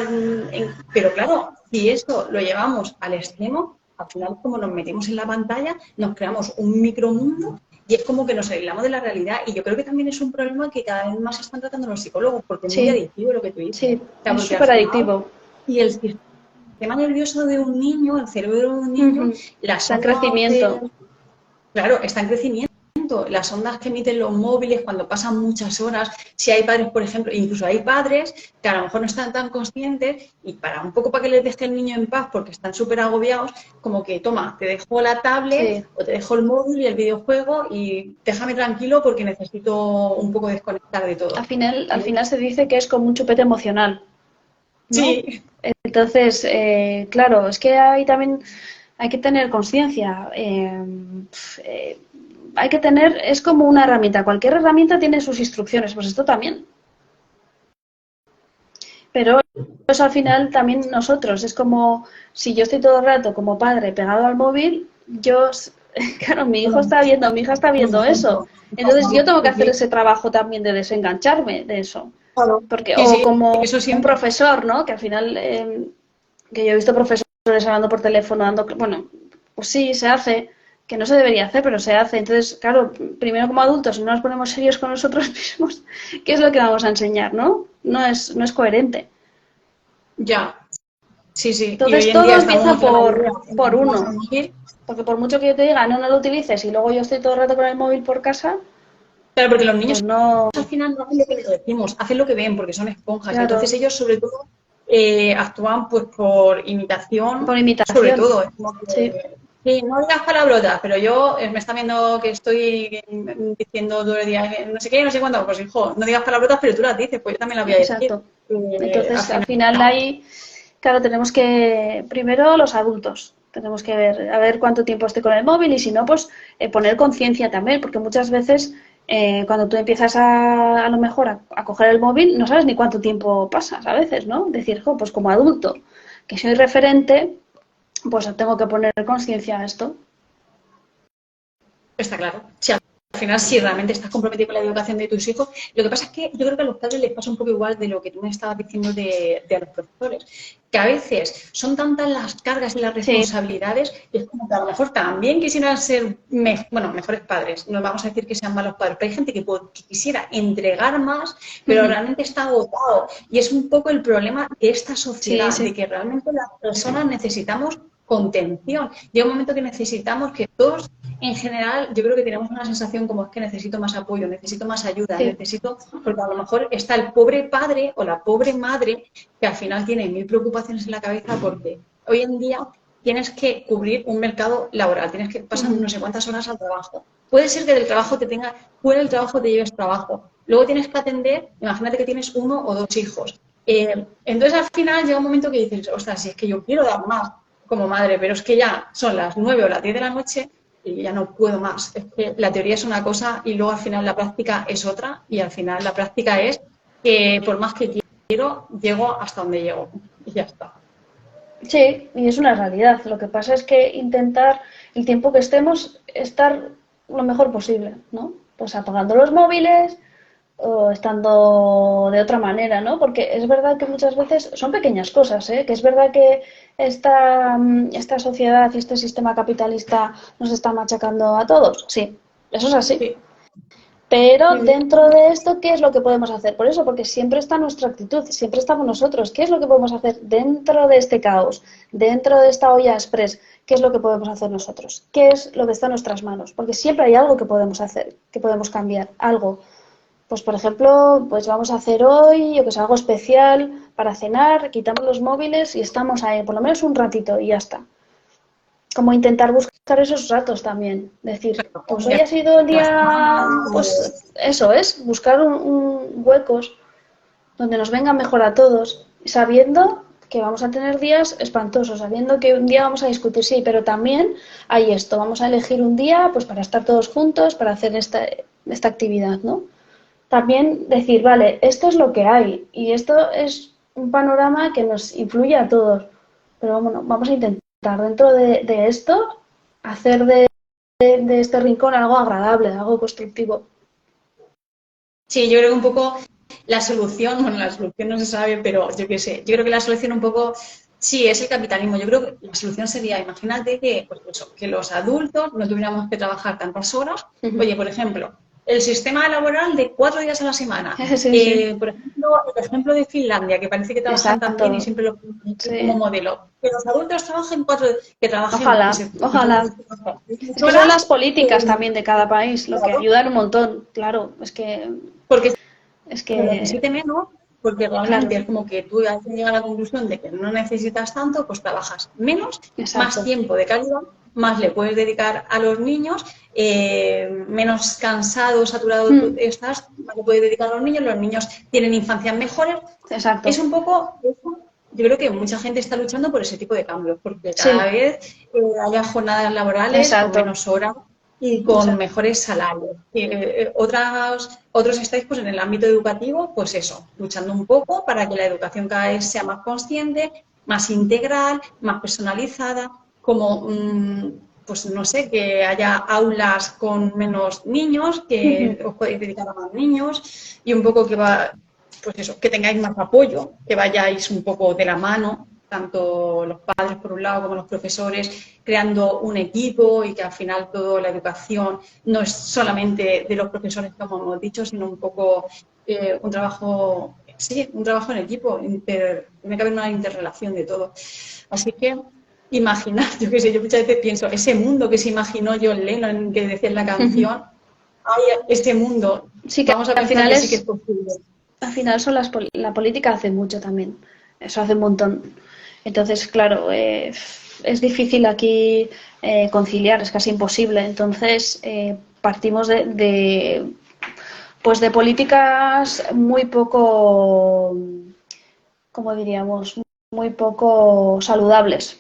C: Pero claro, si esto lo llevamos al extremo, al final como nos metemos en la pantalla, nos creamos un micromundo y es como que nos aislamos de la realidad y yo creo que también es un problema que cada vez más están tratando los psicólogos porque es muy
B: Sí,
C: adictivo lo que tú dices.
B: sí,
C: O sea,
B: es
C: porque al
B: súper
C: final,
B: adictivo.
C: y el sistema nervioso de un niño, el cerebro de un niño,
B: Ujú.
C: las
B: Está en
C: ondas de,
B: crecimiento.
C: claro, está en crecimiento. Las ondas que emiten los móviles cuando pasan muchas horas, si hay padres, por ejemplo, incluso hay padres que a lo mejor no están tan conscientes y para un poco para que les deje el niño en paz porque están súper agobiados, como que toma, te dejo la tablet
B: Sí.
C: o te dejo el móvil y el videojuego y déjame tranquilo porque necesito un poco desconectar de todo.
B: Al final se dice que es como un chupete emocional, ¿no?
C: Sí,
B: Entonces, claro, es que hay también, hay que tener conciencia. Hay que tener, es como una herramienta. Cualquier herramienta tiene sus instrucciones, pues esto también. Pero eso al final también nosotros, es como si yo estoy todo el rato como padre pegado al móvil, claro, mi hija está viendo eso. Entonces yo tengo que hacer ese trabajo también de desengancharme de eso. Porque,
C: sí,
B: o
C: sí,
B: como
C: eso
B: un
C: siempre.
B: profesor, ¿no? Que al final, que yo he visto profesores hablando por teléfono, bueno, pues sí, se hace, que no se debería hacer, pero se hace. Entonces, claro, primero como adultos, si no nos ponemos serios con nosotros mismos, ¿qué es lo que vamos a enseñar, no? No es coherente.
C: Ya, sí, sí. Y hoy
B: Entonces
C: en
B: todo
C: día estamos
B: empieza
C: la mayoría
B: por
C: enganchados al
B: uno.
C: móvil.
B: Porque por mucho que yo te diga, no, no lo utilices, y luego yo estoy todo el rato con el móvil por casa,
C: Claro, porque los niños
B: pues no,
C: al final no hacen lo que les decimos, hacen lo que ven porque son esponjas. Entonces
B: claro,
C: ellos sobre todo actúan pues por
B: por
C: imitación, sobre
B: imitación.
C: todo. Es como
B: Sí,
C: que, sí, no digas palabrotas, pero yo me está viendo que estoy diciendo todo el día no sé qué, no sé cuándo. Pues hijo, no digas palabrotas, pero tú las dices, pues yo también las voy a decir.
B: exacto.
C: Al
B: Entonces, al
C: final,
B: final ahí, claro, tenemos que, primero los adultos, tenemos que ver, a ver cuánto tiempo estoy con el móvil y si no, pues poner conciencia también, porque muchas veces cuando tú empiezas a lo mejor a coger el móvil, no sabes ni cuánto tiempo pasas a veces, ¿no? Decir, jo, pues como adulto, que soy referente, pues tengo que poner conciencia a esto.
C: está claro. Sí, al final, si realmente estás comprometido con la educación de tus hijos, lo que pasa es que yo creo que a los padres les pasa un poco igual de lo que tú me estabas diciendo de a los profesores, que a veces son tantas las cargas y las
B: Sí,
C: responsabilidades que es como que a lo mejor también quisieran ser, mejores padres. No vamos a decir que sean malos padres, pero hay gente que quisiera entregar más, pero realmente está agotado. Y es un poco el problema de esta
B: sí,
C: sociedad, de
B: sí,
C: que realmente las personas necesitamos contención. Llega un momento que necesitamos que todos, en general, yo creo que tenemos una sensación como es que necesito más apoyo, necesito más ayuda,
B: sí,
C: necesito, porque a lo mejor está el pobre padre o la pobre madre que al final tiene mil preocupaciones en la cabeza porque hoy en día tienes que cubrir un mercado laboral, tienes que pasar no sé cuántas horas al trabajo. Puede ser que del trabajo fuera del trabajo te lleves trabajo. Luego tienes que atender, imagínate que tienes uno o dos hijos. Entonces al final llega un momento que dices, ostras, si es que yo quiero dar más como madre, pero es que ya son las 9 o las 10 de la noche y ya no puedo más. Es que la teoría es una cosa y luego al final la práctica es otra y al final la práctica es que por más que quiero, llego hasta donde llego y ya está.
B: sí, y es una realidad. Lo que pasa es que intentar el tiempo que estemos estar lo mejor posible, ¿no? Pues apagando los móviles o estando de otra manera, ¿no? Porque es verdad que muchas veces son pequeñas cosas, ¿eh? Que es verdad que esta sociedad y este sistema capitalista nos está machacando a todos. Sí, eso es así.
C: Sí,
B: Pero
C: sí, sí.
B: dentro de esto, ¿qué es lo que podemos hacer? Por eso, porque siempre está nuestra actitud, siempre estamos nosotros. ¿Qué es lo que podemos hacer dentro de este caos, dentro de esta olla express? ¿Qué es lo que podemos hacer nosotros? ¿Qué es lo que está en nuestras manos? Porque siempre hay algo que podemos hacer, que podemos cambiar, algo. Pues, por ejemplo, pues vamos a hacer hoy, yo que sé, algo especial para cenar, quitamos los móviles y estamos ahí, por lo menos un ratito y ya está. Como intentar buscar esos ratos también. Decir, pues hoy ha sido el
C: La semana
B: día, pues eso es, buscar huecos donde nos venga mejor a todos, sabiendo que vamos a tener días espantosos, sabiendo que un día vamos a discutir, sí, pero también hay esto, vamos a elegir un día pues para estar todos juntos, para hacer esta actividad, ¿no? También decir, vale, esto es lo que hay y esto es un panorama que nos influye a todos, pero bueno, vamos a intentar dentro de esto hacer de este rincón algo agradable, algo constructivo.
C: Sí, yo creo que un poco la solución no se sabe, pero yo qué sé, yo creo que la solución un poco Sí, es el capitalismo. Yo creo que la solución sería, imagínate que, pues eso, que los adultos no tuviéramos que trabajar tantas horas. Oye, por ejemplo, el sistema laboral de 4 días a la semana.
B: Sí, sí.
C: Por ejemplo, el ejemplo de Finlandia, que parece que trabajan tan bien y
B: Exacto.
C: siempre lo ponen como
B: Sí.
C: modelo. Que los adultos trabajen 4, que trabajen, que
B: Ojalá,
C: se,
B: ojalá. Es que son
C: horas,
B: las políticas también de cada país lo que
C: claro,
B: ayudan un montón, claro.
C: porque
B: Es
C: que
B: que,
C: necesite menos, porque realmente
B: claro,
C: es como que tú has llegado a la conclusión de que no necesitas tanto, pues trabajas menos, más
B: exacto.
C: tiempo de calidad, más le puedes dedicar a los niños, menos cansado, saturado tú estás, más le puedes dedicar a los niños tienen infancias mejores. Es
B: Exacto.
C: un poco eso. Yo creo que mucha gente está luchando por ese tipo de cambios, porque cada
B: Sí,
C: vez haya jornadas laborales con
B: exacto.
C: menos horas y con
B: Exacto.
C: mejores salarios. Otros estáis pues en el ámbito educativo, pues eso, luchando un poco para que la educación cada vez sea más consciente, más integral, más personalizada, como pues no sé, que haya aulas con menos niños, que os podéis dedicar a más niños y un poco que va, pues eso, que tengáis más apoyo, que vayáis un poco de la mano, tanto los padres por un lado como los profesores, creando un equipo y que al final toda la educación no es solamente de los profesores, como hemos dicho, sino un poco un trabajo, sí, un trabajo en equipo, tiene que haber una interrelación de todo. Así que imaginar, yo qué sé, yo muchas veces pienso, ese mundo que se imaginó John Lennon, que decía en la canción, ay, este mundo,
B: Sí que
C: vamos a
B: al
C: pensar
B: final
C: que sí que es
B: es,
C: posible.
B: al final son la política hace mucho también. Eso hace un montón. Entonces, claro, es difícil aquí conciliar, es casi imposible. Entonces, partimos pues de políticas muy poco, ¿cómo diríamos? Muy poco saludables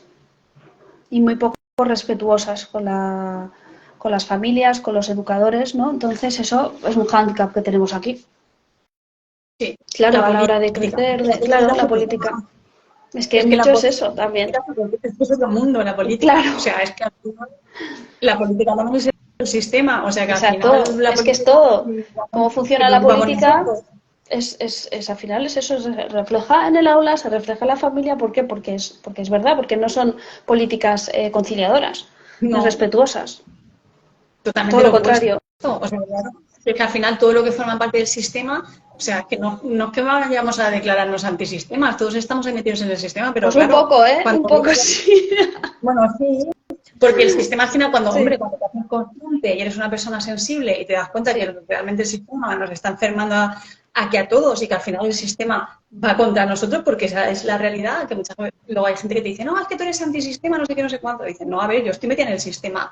B: y muy poco respetuosas con las familias, con los educadores, ¿no? Entonces eso es un hándicap que tenemos aquí.
C: Sí,
B: Claro,
C: la
B: a la hora de
C: política.
B: crecer,
C: La
B: claro,
C: política
B: la
C: porque
B: política. Es que
C: es que la
B: mucho es
C: política
B: eso también.
C: es otro mundo, la política. O
B: Claro,
C: sea, es que al final la política no es el sistema. O sea, que al final
B: exacto.
C: la
B: Es que es
C: política
B: todo. Cómo
C: se
B: funciona la
C: preocupa por
B: política
C: nosotros.
B: al final es eso, se refleja en el aula, se refleja en la familia. ¿Por qué? Porque es verdad, porque no son políticas conciliadoras, ni
C: No,
B: respetuosas. Todo
C: totalmente
B: lo
C: lo opuesto.
B: contrario.
C: O sea, claro, es que al final todo lo que forma parte del sistema, o sea, que no es que vayamos a declararnos antisistemas, todos estamos ahí metidos en el sistema, pero
B: Pues un
C: claro,
B: poco, ¿eh?
C: cuando
B: Un poco sí.
C: bueno, sí, porque el sistema al final,
B: Sí,
C: cuando te haces consciente y eres una persona sensible y te das cuenta que
B: sí.
C: realmente el sistema nos está enfermando aquí a todos y que al final el sistema va contra nosotros, porque esa es la realidad, que muchas veces luego hay gente que te dice, no, es que tú eres antisistema, no sé qué, no sé cuánto. Dicen, no, a ver, yo estoy metida en el sistema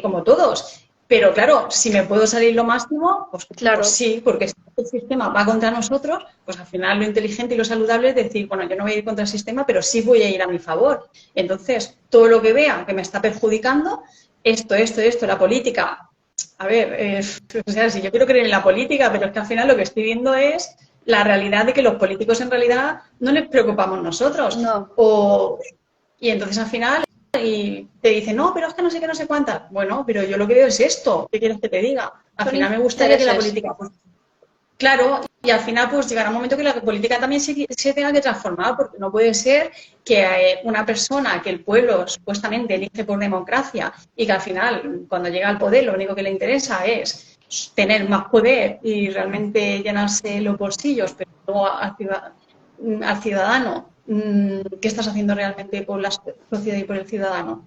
C: como todos. Pero claro, si me puedo salir lo máximo, pues
B: Claro.
C: sí, porque si el sistema va contra nosotros, pues al final lo inteligente y lo saludable es decir, bueno, yo no voy a ir contra el sistema, pero sí voy a ir a mi favor. Entonces, todo lo que vea que me está perjudicando, esto, la política. A ver, o sea, si yo quiero creer en la política, pero es que al final lo que estoy viendo es la realidad de que los políticos en realidad no les preocupamos nosotros.
B: No.
C: Y entonces al final y te dicen, no, pero es que no sé qué, no sé cuántas. Bueno, pero yo lo que veo es esto. ¿Qué quieres que te diga? Al
B: Son
C: final me gustaría que la
B: intereses.
C: política, pues, claro, y al final pues llegará un momento que la política también se tenga que transformar, porque no puede ser que una persona que el pueblo supuestamente elige por democracia y que al final, cuando llega al poder, lo único que le interesa es tener más poder y realmente llenarse los bolsillos, pero luego al ciudadano, ¿qué estás haciendo realmente por la sociedad y por el ciudadano?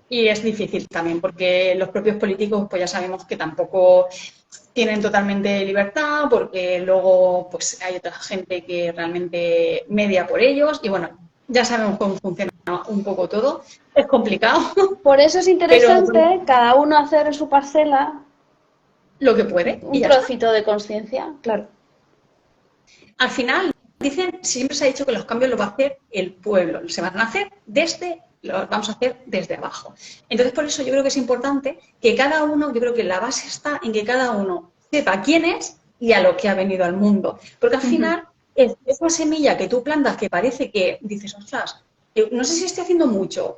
C: Y es difícil también, porque los propios políticos, pues ya sabemos que tampoco tienen totalmente libertad, porque luego pues hay otra gente que realmente media por ellos y bueno, ya sabemos cómo funciona un poco todo. Es complicado,
B: Por eso es
C: pero
B: interesante cada uno hacer en su parcela
C: lo que puede y
B: un
C: ya está.
B: trocito de conciencia, claro.
C: Al final, dicen, siempre se ha dicho que los cambios los va a hacer el pueblo, se van a hacer los vamos a hacer desde abajo. Entonces, por eso yo creo que es importante que cada uno, yo creo que la base está en que cada uno sepa quién es y a lo que ha venido al mundo. Porque al final, es esa semilla que tú plantas que parece que dices, ostras, no sé si estoy haciendo mucho,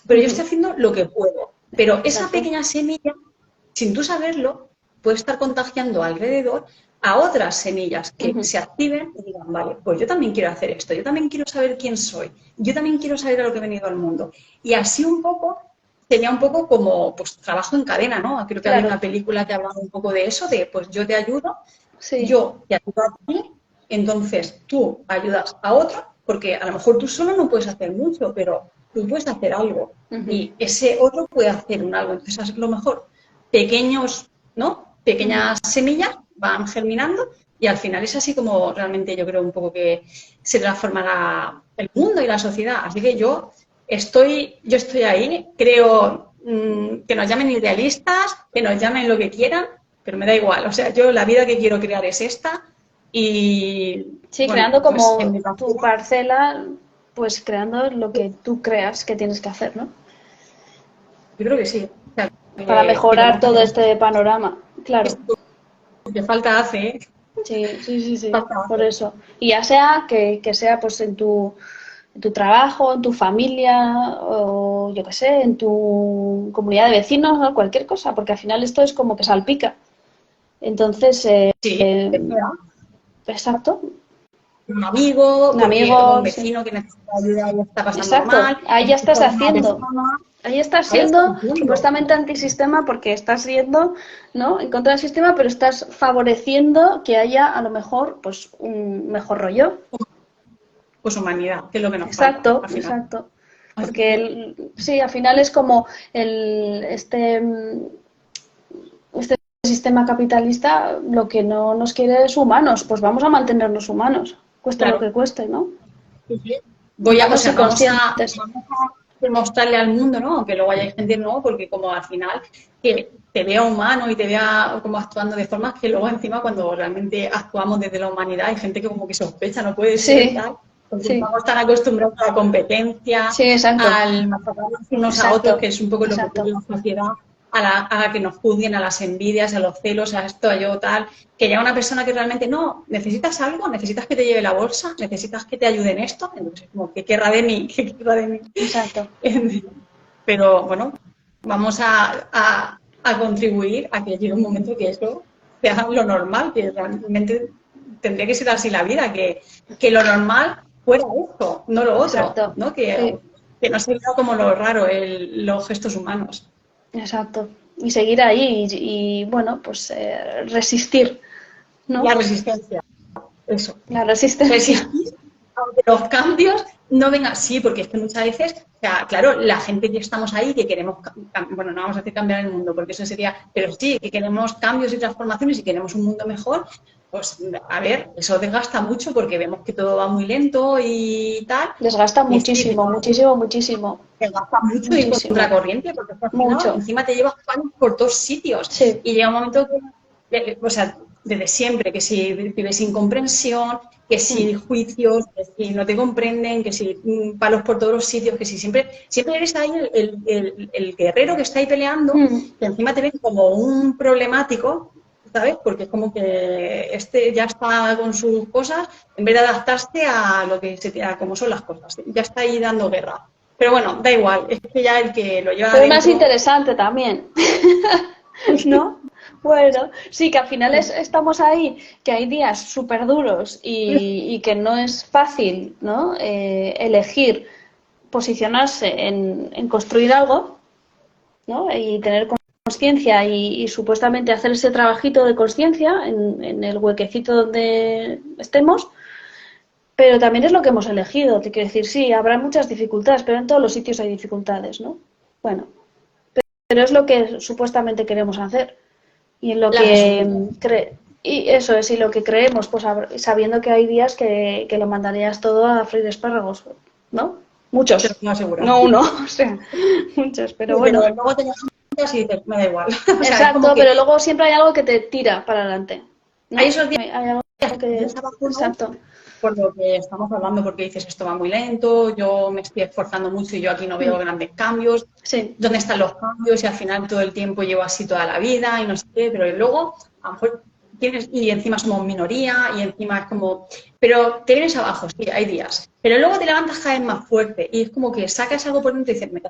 C: pero yo estoy haciendo lo que puedo. Pero esa
B: Exacto.
C: pequeña semilla, sin tú saberlo, puede estar contagiando alrededor a otras semillas que se activen y digan, vale, pues yo también quiero hacer esto, yo también quiero saber quién soy, yo también quiero saber a lo que he venido al mundo. Y así un poco, sería un poco como pues trabajo en cadena, ¿no? Creo que había una película que hablaba un poco de eso, de pues yo te ayudo, yo te ayudo a ti, entonces tú ayudas a otro, porque a lo mejor tú solo no puedes hacer mucho, pero tú puedes hacer algo y ese otro puede hacer un algo. Entonces, a lo mejor pequeños, ¿no? Pequeñas semillas van germinando y al final es así como realmente yo creo un poco que se transformará el mundo y la sociedad. Así que yo estoy ahí, creo que nos llamen idealistas, que nos llamen lo que quieran, pero me da igual. O sea, yo la vida que quiero crear es esta y...
B: Sí, bueno, creando como pues tu parcela, pues creando lo que tú creas que tienes que hacer, ¿no?
C: Yo creo que sí. O sea,
B: para mejorar todo este panorama, claro.
C: Que falta hace, ¿eh?
B: Sí, por eso. Y ya sea que sea pues en tu trabajo, en tu familia, o yo qué sé, en tu comunidad de vecinos, o cualquier cosa, porque al final esto es como que salpica. Entonces, exacto.
C: Un amigo, un vecino que necesita ayuda y está pasando mal.
B: Ahí ya estás haciendo. Ahí estás siendo supuestamente antisistema porque estás yendo, ¿no?, en contra del sistema, pero estás favoreciendo que haya a lo mejor pues un mejor rollo.
C: Pues humanidad, que es lo que nos falta.
B: Exacto. Porque sí, al final es como este sistema capitalista lo que no nos quiere es humanos, pues vamos a mantenernos humanos, cueste lo que cueste, ¿no?
C: Vamos a demostrarle al mundo, ¿no? Aunque luego haya gente no, porque como al final que te vea humano y te vea como actuando de formas que luego encima cuando realmente actuamos desde la humanidad hay gente que como que sospecha, no puede ser tal, porque estamos tan acostumbrados a la competencia, al machacarnos unos a otros, que es un poco lo que tiene la sociedad, a la que nos juzguen, a las envidias, a los celos, a esto, a yo, tal, que llega una persona que realmente no, necesitas algo, necesitas que te lleve la bolsa, necesitas que te ayude en esto, entonces como, ¿qué querrá de mí? ¿Qué querrá de mí?
B: Exacto.
C: Pero bueno, vamos a contribuir a que llegue un momento que eso sea lo normal, que realmente tendría que ser así la vida, que lo normal fuera esto, no lo otro, ¿no? Que no se vea como lo raro, los gestos humanos.
B: Exacto. Y seguir ahí y bueno, pues resistir, ¿no?
C: La resistencia, eso.
B: La resistencia.
C: Resistir, aunque los cambios no vengan, sí, porque es que muchas veces, o sea, claro, la gente que estamos ahí, que queremos, bueno, no vamos a hacer cambiar el mundo, porque eso sería, pero sí, que queremos cambios y transformaciones y queremos un mundo mejor, pues, a ver, eso desgasta mucho porque vemos que todo va muy lento y tal.
B: Desgasta muchísimo.
C: Desgasta mucho y contracorriente, porque encima te llevas palos por todos sitios.
B: Sí.
C: Y llega un momento que, o sea, desde siempre, que si vives incomprensión, que si juicios, que si no te comprenden, que si palos por todos los sitios, que si siempre eres ahí el guerrero que está ahí peleando, que encima te ven como un problemático, ¿sabes? Porque es como que ya está con sus cosas, en vez de adaptarse a lo que a cómo son las cosas, ya está ahí dando guerra. Pero bueno, da igual, es que ya el que lo lleva
B: Pero más interesante también, ¿no? Bueno, sí, que al final estamos ahí, que hay días súper duros y que no es fácil, ¿no? Elegir posicionarse en construir algo, ¿no? Y tener consciencia y supuestamente hacer ese trabajito de consciencia en el huequecito donde estemos, pero también es lo que hemos elegido. Te quiero decir, sí, habrá muchas dificultades, pero en todos los sitios hay dificultades, ¿no? Bueno, pero es lo que supuestamente queremos hacer. Y en lo que y eso es, y lo que creemos, pues sabiendo que hay días que lo mandarías todo a freír espárragos, ¿no? Muchos, no uno, o sea, muchos, pero bueno.
C: Pero luego te y dices, me da igual. O sea,
B: exacto, pero luego siempre hay algo que te tira para adelante, ¿no?
C: Hay esos días
B: hay algo que...
C: Exacto. Por lo que estamos hablando, porque dices, esto va muy lento, yo me estoy esforzando mucho y yo aquí no veo grandes cambios.
B: Sí.
C: ¿Dónde están los cambios? Y al final todo el tiempo llevo así toda la vida y no sé qué, pero luego a lo mejor tienes, y encima somos minoría, y encima es como, pero te vienes abajo, sí, hay días, pero luego te levantas cada vez más fuerte y es como que sacas algo por dentro y dices, me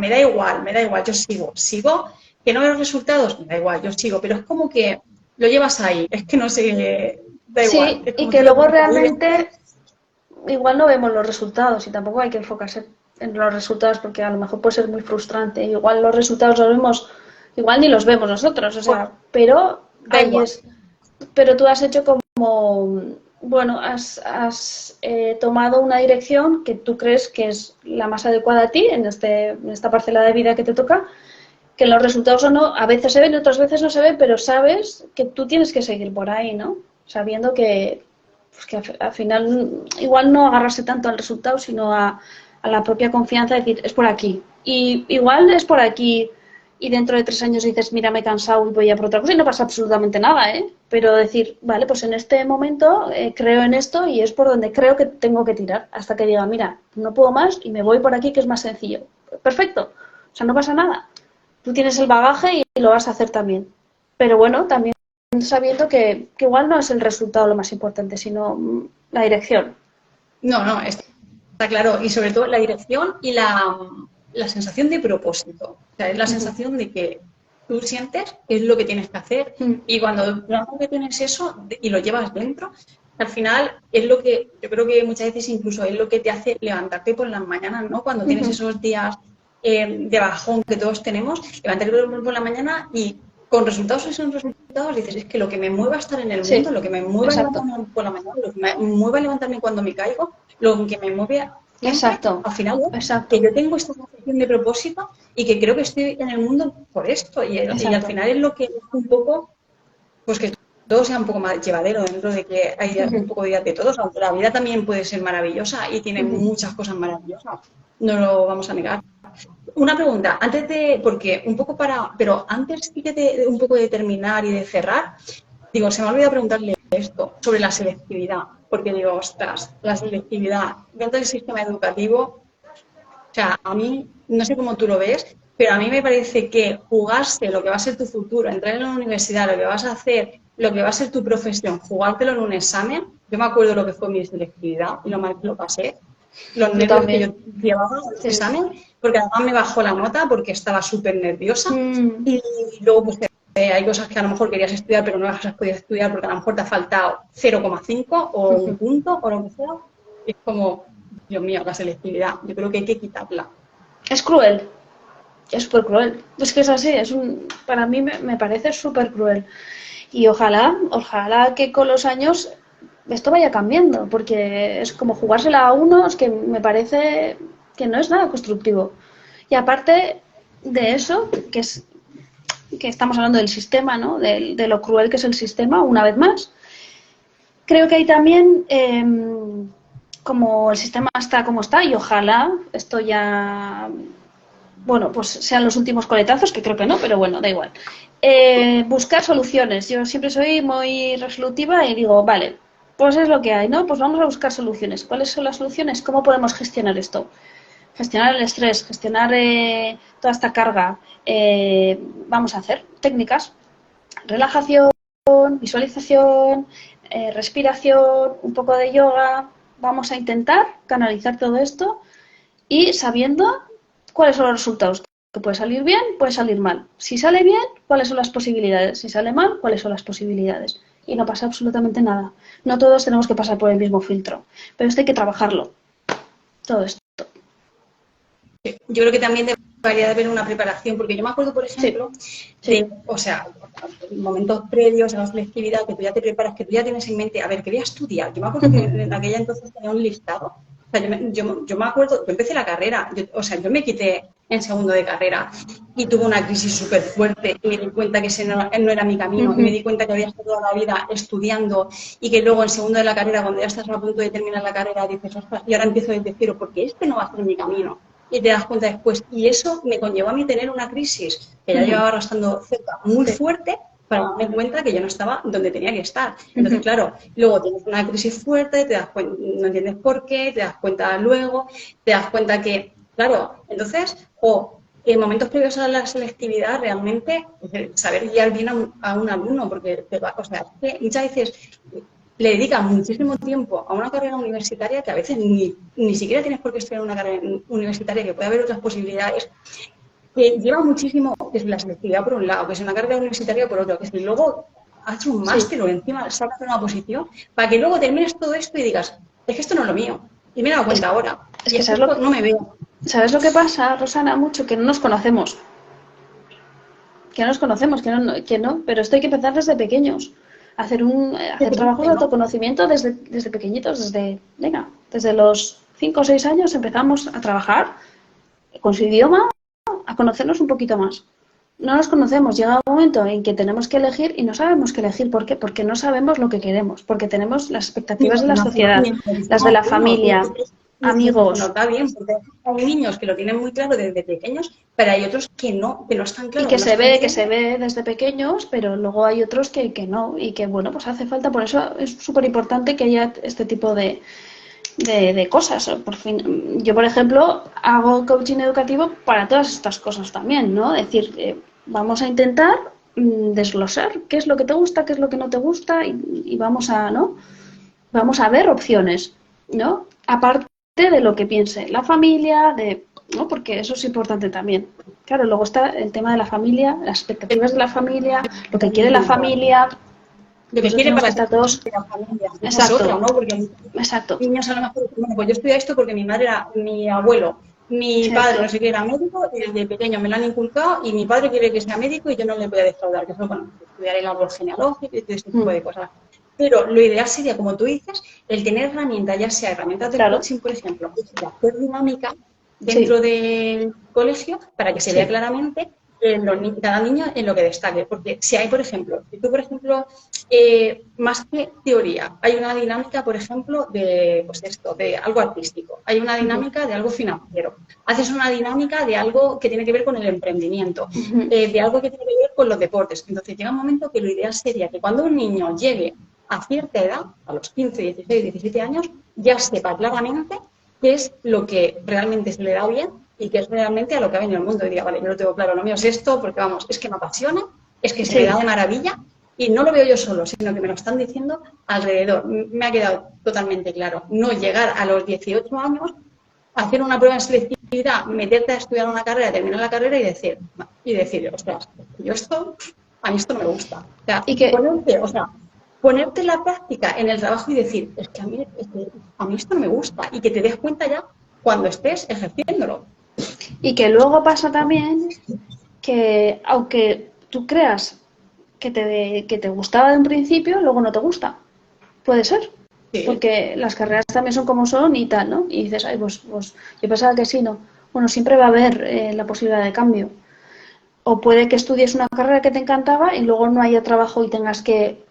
C: da igual, yo sigo, que no veo los resultados, me da igual, yo sigo, pero es como que lo llevas ahí, es que no sé, da igual.
B: Sí,
C: Es
B: y
C: como
B: que
C: si lo
B: luego
C: vives.
B: realmente igual no vemos los resultados y tampoco hay que enfocarse en los resultados porque a lo mejor puede ser muy frustrante. Igual los resultados los vemos, igual ni los vemos nosotros, o
C: Pues
B: sea, pero
C: da
B: ahí
C: igual.
B: es. Pero tú has hecho como, bueno, has tomado una dirección que tú crees que es la más adecuada a ti en esta parcela de vida que te toca, que los resultados o no, a veces se ven, otras veces no se ven, pero sabes que tú tienes que seguir por ahí, ¿no? Sabiendo que, pues que al final igual no agarrarse tanto al resultado, sino a la propia confianza, de decir, es por aquí. Y igual es por aquí y dentro de 3 años dices, mira, me he cansado y voy a por otra cosa y no pasa absolutamente nada, ¿eh? Pero decir, vale, pues en este momento creo en esto y es por donde creo que tengo que tirar, hasta que diga, mira, no puedo más y me voy por aquí que es más sencillo. Perfecto, o sea, no pasa nada. Tú tienes el bagaje y lo vas a hacer también. Pero bueno, también sabiendo que igual no es el resultado lo más importante, sino la dirección.
C: No, no, está claro. Y sobre todo la dirección y la sensación de propósito. O sea, es la
B: Ujú.
C: sensación de que tú sientes que es lo que tienes que hacer
B: Mm.
C: y cuando realmente tienes eso y lo llevas dentro, al final es lo que yo creo que muchas veces incluso es lo que te hace levantarte por las mañanas, ¿no? Cuando tienes
B: Ujú.
C: esos días de bajón que todos tenemos, levantarte por la mañana y con resultados o sin resultados dices, es que lo que me mueva a estar en el mundo,
B: Sí,
C: lo que me mueva a
B: exacto,
C: levantarme por la mañana, lo que me mueva a levantarme cuando me caigo, lo que me mueve siempre,
B: exacto,
C: al final, es que
B: exacto,
C: yo tengo esta sensación de propósito y que creo que estoy en el mundo por esto. Y al
B: exacto.
C: final es lo que es un poco, pues que todo sea un poco más llevadero dentro de que hay un
B: Ujú.
C: poco de días de todos, aunque la vida también puede ser maravillosa y tiene
B: Ujú.
C: muchas cosas maravillosas, no lo vamos a negar. Una pregunta, antes de, porque un poco para, pero antes sí que de un poco de terminar y de cerrar, digo, se me ha olvidado preguntarle esto sobre la selectividad, porque digo, ostras, la selectividad dentro del sistema educativo, o sea, a mí, no sé cómo tú lo ves, pero a mí me parece que jugarse lo que va a ser tu futuro, entrar en la universidad, lo que vas a hacer, lo que va a ser tu profesión, jugártelo en un examen, yo me acuerdo lo que fue mi selectividad y lo mal que lo pasé, los
B: Yo
C: nervios que yo
B: también,
C: llevaba en el
B: sí.
C: examen, porque además me bajó la nota porque estaba súper nerviosa
B: Mm.
C: y luego pues hay cosas que a lo mejor querías estudiar pero no las has podido estudiar porque a lo mejor te ha faltado 0,5 o un
B: Ujú.
C: punto o lo que sea. Y es como, Dios mío, la selectividad, yo creo que hay que quitarla.
B: Es cruel, es súper cruel. Es que es así, para mí me parece súper cruel. Y ojalá que con los años esto vaya cambiando, porque es como jugársela a uno, es que me parece que no es nada constructivo. Y aparte de eso, que estamos hablando del sistema, ¿no? De lo cruel que es el sistema, una vez más, creo que hay también, como el sistema está como está, y ojalá esto ya, bueno, pues sean los últimos coletazos, que creo que no, pero bueno, da igual. Buscar soluciones. Yo siempre soy muy resolutiva y digo, vale, pues es lo que hay, ¿no? Pues vamos a buscar soluciones. ¿Cuáles son las soluciones? ¿Cómo podemos gestionar esto? Gestionar el estrés, gestionar toda esta carga. Vamos a hacer técnicas, relajación, visualización, respiración, un poco de yoga. Vamos a intentar canalizar todo esto y sabiendo cuáles son los resultados. Que puede salir bien, puede salir mal. Si sale bien, cuáles son las posibilidades. Si sale mal, cuáles son las posibilidades. Y no pasa absolutamente nada. No todos tenemos que pasar por el mismo filtro. Pero esto hay que trabajarlo. Todo esto.
C: Yo creo que también debería de haber una preparación, porque yo me acuerdo, por
B: Sí,
C: ejemplo,
B: sí.
C: de, o sea, momentos previos a la selectividad, que tú ya te preparas, que tú ya tienes en mente, a ver, ¿qué voy a estudiar? Yo me acuerdo que en aquella entonces tenía un listado. O sea, yo me acuerdo, yo empecé la carrera, o sea, yo me quité en segundo de carrera y tuve una crisis súper fuerte y me di cuenta que ese no era mi camino y me di cuenta que había estado toda la vida estudiando y que luego en segundo de la carrera, cuando ya estás a punto de terminar la carrera, dices, ostras, y ahora empiezo desde cero porque este no va a ser mi camino y te das cuenta después. Y eso me conllevó a mí tener una crisis que ya llevaba arrastrando cerca muy
B: Sí.
C: fuerte para darme cuenta que yo no estaba donde tenía que estar. Entonces, claro, luego tienes una crisis fuerte, te das cuenta, no entiendes por qué, te das cuenta luego, te das cuenta que, claro, entonces, en momentos previos a la selectividad, realmente saber guiar bien a un alumno, porque o sea, es que muchas veces le dedican muchísimo tiempo a una carrera universitaria que a veces ni siquiera tienes por qué estudiar una carrera universitaria, que puede haber otras posibilidades, que lleva muchísimo, que es la selectividad por un lado, que es una carrera universitaria por otro, que si luego haz un máster o encima sacas una oposición para que luego termines todo esto y digas, es que esto no es lo mío. Y me he dado cuenta ahora.
B: Es
C: Y
B: que
C: esto no me veo.
B: ¿sabes lo que pasa, Rosana? Mucho que no nos conocemos. Que no nos conocemos, que no, pero esto hay que empezar desde pequeños. Hacer trabajos de autoconocimiento desde pequeñitos, desde los 5 o 6 años empezamos a trabajar con su idioma, a conocernos un poquito más. No nos conocemos, llega un momento en que tenemos que elegir y no sabemos qué elegir. ¿Por qué? Porque no sabemos lo que queremos, porque tenemos las expectativas de la sociedad, las de la familia, amigos.
C: No está bien, porque hay niños que lo tienen muy claro desde pequeños, pero hay otros que no están claros.
B: Y que se ve desde pequeños, pero luego hay otros que no, y que bueno, pues hace falta, por eso es súper importante que haya este tipo de cosas. Por fin, yo, por ejemplo, hago coaching educativo para todas estas cosas también, ¿no? Es decir, vamos a intentar desglosar qué es lo que te gusta, qué es lo que no te gusta y vamos a, ¿no? Vamos a ver opciones, ¿no? Aparte de lo que piense la familia, ¿no? Porque eso es importante también. Claro, luego está el tema de la familia, las expectativas de la familia, lo que quiere la familia.
C: Lo que quiere para
B: todos.
C: la familia.
B: Exacto.
C: Otra, ¿no? Porque
B: Exacto.
C: Niños a lo mejor, bueno, pues yo estudié esto porque mi madre era, mi abuelo, mi padre no sé qué era médico, y desde pequeño me lo han inculcado y mi padre quiere que sea médico y yo no le voy a defraudar, que eso, bueno, estudiar el árbol genealógico y todo este tipo de cosas. Pero lo ideal sería, como tú dices, el tener herramientas, ya sea herramientas de coaching, por ejemplo, hacer dinámica dentro del colegio para que se vea claramente cada niño en lo que destaque. Porque si hay, por ejemplo, más que teoría, hay una dinámica, por ejemplo, de algo artístico, hay una dinámica de algo financiero, haces una dinámica de algo que tiene que ver con el emprendimiento, de algo que tiene que ver con los deportes. Entonces llega un momento que lo ideal sería que cuando un niño llegue a cierta edad, a los 15, 16, 17 años, ya sepa claramente qué es lo que realmente se le da bien y qué es realmente a lo que ha venido el mundo. Y diga, vale, yo lo tengo claro, lo mío es esto, porque vamos, es que me apasiona, es que se me da de maravilla y no lo veo yo solo, sino que me lo están diciendo alrededor. Me ha quedado totalmente claro. No llegar a los 18 años, hacer una prueba de selectividad, meterte a estudiar una carrera, terminar la carrera y decir, ostras, a mí esto no me gusta. O sea, ponerte la práctica en el trabajo y decir, es que a mí esto no me gusta, y que te des cuenta ya cuando estés ejerciéndolo.
B: Y que luego pasa también que aunque tú creas que te gustaba de un principio, luego no te gusta. Puede ser. Sí. Porque las carreras también son como son y tal, ¿no? Y dices, ay, pues yo pensaba que sí, ¿no? Bueno, siempre va a haber la posibilidad de cambio. O puede que estudies una carrera que te encantaba y luego no haya trabajo y tengas que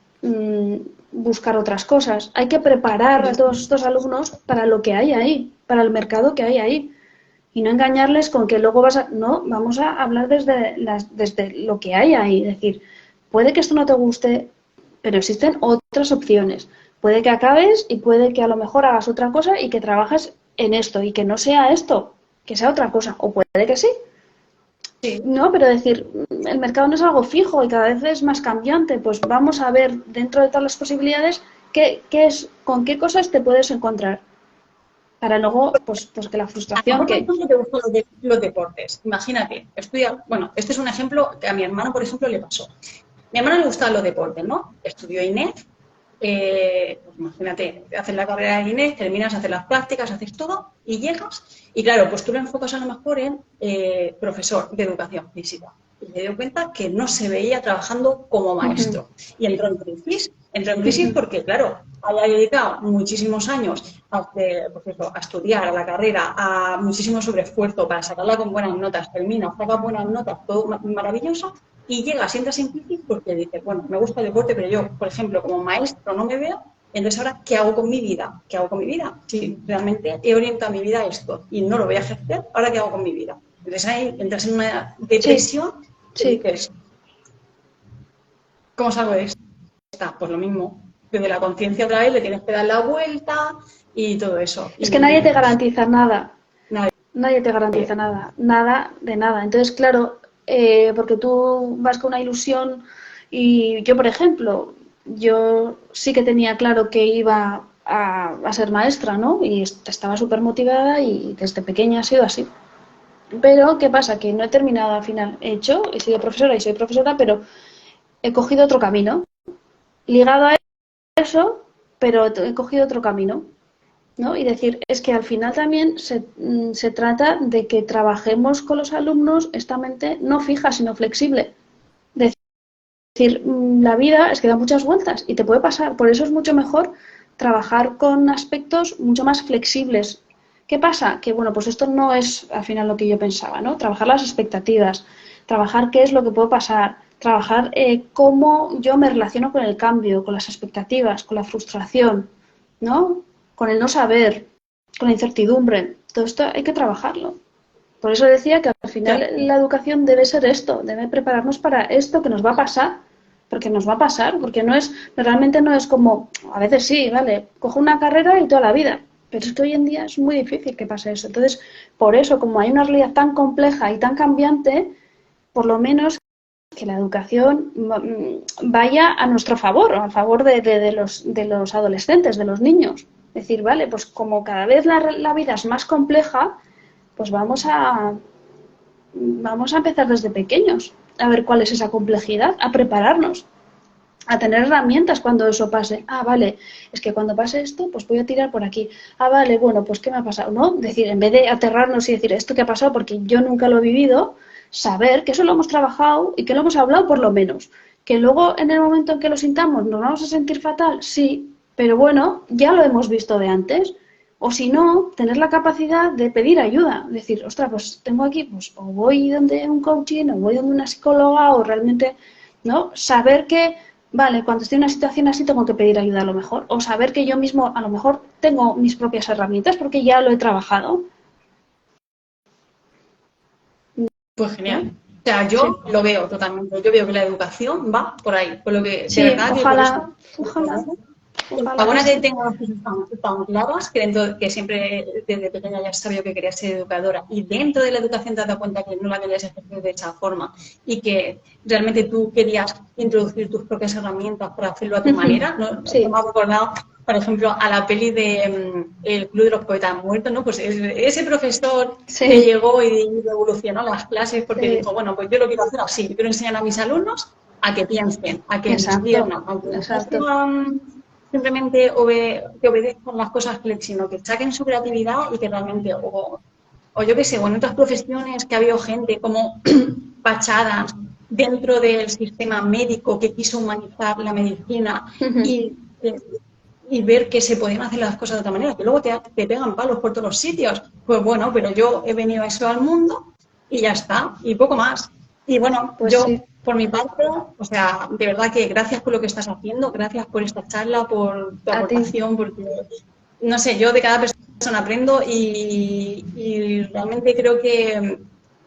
B: buscar otras cosas. Hay que preparar a todos estos alumnos para lo que hay ahí, para el mercado que hay ahí. Y no engañarles con que luego no, vamos a hablar desde lo que hay ahí. Es decir, puede que esto no te guste, pero existen otras opciones. Puede que acabes y puede que a lo mejor hagas otra cosa y que trabajes en esto y que no sea esto, que sea otra cosa. O puede que sí. Sí. No, pero decir, el mercado no es algo fijo y cada vez es más cambiante. Pues vamos a ver dentro de todas las posibilidades con qué cosas te puedes encontrar. Para luego, pues que la frustración...
C: ¿A qué te gustan los deportes? Imagínate, este es un ejemplo que a mi hermano, por ejemplo, le pasó. A mi hermano le gustaban los deportes, ¿no? Estudió INEF, pues imagínate, haces la carrera de INEF, terminas, haces las prácticas, haces todo y llegas. Y claro, pues tú lo enfocas a lo mejor en profesor de educación física. Y me dio cuenta que no se veía trabajando como maestro. Y entró en crisis porque, claro, había dedicado muchísimos años a estudiar, a la carrera, a muchísimo sobreesfuerzo para sacarla con buenas notas, saca buenas notas, todo maravilloso, y entras en crisis porque dices, bueno, me gusta el deporte, pero yo, por ejemplo, como maestro no me veo, entonces ahora, ¿qué hago con mi vida? ¿Qué hago con mi vida? Si realmente he orientado mi vida a esto y no lo voy a ejercer, ¿ahora qué hago con mi vida? Entonces ahí entras en una depresión. Sí. ¿Cómo salgo de esto? Pues lo mismo. Desde la conciencia otra vez le tienes que dar la vuelta y todo eso.
B: Es que nadie te garantiza nada. Nadie te garantiza nada. Nada de nada. Entonces, claro, porque tú vas con una ilusión y yo, por ejemplo, yo sí que tenía claro que iba a ser maestra, ¿no? Y estaba súper motivada y desde pequeña ha sido así. Pero, ¿qué pasa? Que no he terminado al final. He sido profesora y soy profesora, pero he cogido otro camino. ligado a eso, pero he cogido otro camino, ¿no? Y decir, es que al final también se trata de que trabajemos con los alumnos esta mente no fija, sino flexible. Decir, la vida es que da muchas vueltas y te puede pasar, por eso es mucho mejor trabajar con aspectos mucho más flexibles. ¿Qué pasa? Que bueno, pues esto no es al final lo que yo pensaba, ¿no? Trabajar las expectativas, trabajar qué es lo que puede pasar, trabajar cómo yo me relaciono con el cambio, con las expectativas, con la frustración, ¿no? Con el no saber, con la incertidumbre. Todo esto hay que trabajarlo. Por eso decía que al final la educación debe ser esto, debe prepararnos para esto que nos va a pasar, porque nos va a pasar, porque realmente no es como, a veces sí, vale, cojo una carrera y toda la vida, pero es que hoy en día es muy difícil que pase eso. Entonces, por eso, como hay una realidad tan compleja y tan cambiante, por lo menos que la educación vaya a nuestro favor, a favor de los adolescentes, de los niños. Es decir, vale, pues como cada vez la vida es más compleja, pues vamos a empezar desde pequeños, a ver cuál es esa complejidad, a prepararnos, a tener herramientas cuando eso pase. Ah, vale, es que cuando pase esto, pues voy a tirar por aquí. Ah, vale, bueno, pues ¿qué me ha pasado? ¿No? Decir, en vez de aterrarnos y decir esto que ha pasado porque yo nunca lo he vivido, saber que eso lo hemos trabajado y que lo hemos hablado por lo menos. Que luego en el momento en que lo sintamos nos vamos a sentir fatal, sí, pero bueno, ya lo hemos visto de antes. O si no, tener la capacidad de pedir ayuda. Decir, ostras, pues tengo aquí, pues o voy donde un coaching, o voy donde una psicóloga, o realmente, ¿no? Saber que, vale, cuando estoy en una situación así tengo que pedir ayuda a lo mejor. O saber que yo mismo a lo mejor tengo mis propias herramientas porque ya lo he trabajado.
C: Pues genial. O sea, yo lo veo totalmente. Yo veo que la educación va por ahí, por lo que
B: Sí,
C: de verdad que por eso.
B: ojalá.
C: La buena que tengo las cosas tan claras, que, que siempre desde pequeña ya sabía que quería ser educadora y dentro de la educación te has dado cuenta que no la querías ejercer de esa forma y que realmente tú querías introducir tus propias herramientas para hacerlo a tu manera. ¿No?
B: Sí.
C: Me ha recordado, por ejemplo, a la peli de El Club de los Poetas Muertos, ¿no? Pues ese profesor
B: Sí.
C: que llegó y revolucionó las clases porque
B: Sí.
C: dijo, bueno, pues yo lo quiero hacer así, yo quiero enseñar a mis alumnos a que piensen, a que disciernan, a que no simplemente que obedezcan las cosas, sino que saquen su creatividad y que realmente, o yo qué sé, o en otras profesiones que ha habido gente como fachadas dentro del sistema médico que quiso humanizar la medicina y ver que se podían hacer las cosas de otra manera, que luego te pegan palos por todos los sitios. Pues bueno, pero yo he venido a eso al mundo y ya está, y poco más. Y bueno,
B: Pues
C: yo,
B: sí.
C: por mi parte, o sea, de verdad que gracias por lo que estás haciendo, gracias por esta charla, por tu
B: A ti.
C: aportación, porque, no sé, yo de cada persona aprendo y realmente creo que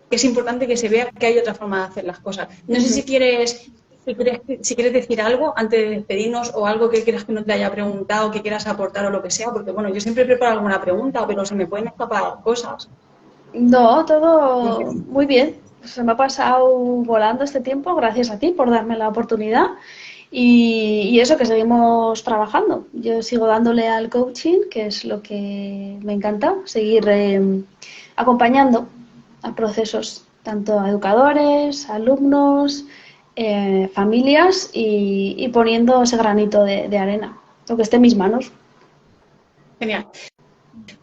C: es importante que se vea que hay otra forma de hacer las cosas. No sé si quieres decir algo antes de despedirnos o algo que quieras que no te haya preguntado, que quieras aportar o lo que sea, porque bueno, yo siempre preparo alguna pregunta, pero se me pueden escapar cosas.
B: No, todo muy bien. Se me ha pasado volando este tiempo, gracias a ti por darme la oportunidad. Y eso que seguimos trabajando. Yo sigo dándole al coaching, que es lo que me encanta, seguir acompañando a procesos, tanto a educadores, alumnos, familias y poniendo ese granito de arena, lo que esté en mis manos.
C: Genial.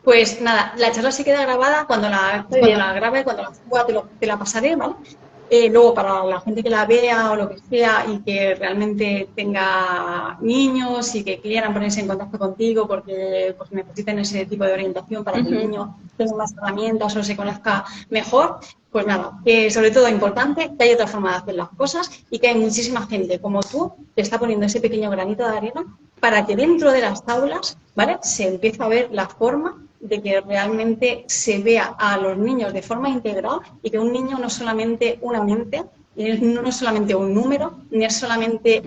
C: Pues nada, la charla se queda grabada cuando
B: Muy bien.
C: la grabe, cuando la suba, te la pasaré, ¿vale? Luego, para la gente que la vea o lo que sea y que realmente tenga niños y que quieran ponerse en contacto contigo porque pues, necesiten ese tipo de orientación para que el niño tenga más herramientas o se conozca mejor, pues nada, que sobre todo importante que hay otra forma de hacer las cosas y que hay muchísima gente como tú que está poniendo ese pequeño granito de arena para que dentro de las aulas, ¿vale?, se empiece a ver la forma de que realmente se vea a los niños de forma integral y que un niño no es solamente una mente, no es solamente un número, ni es solamente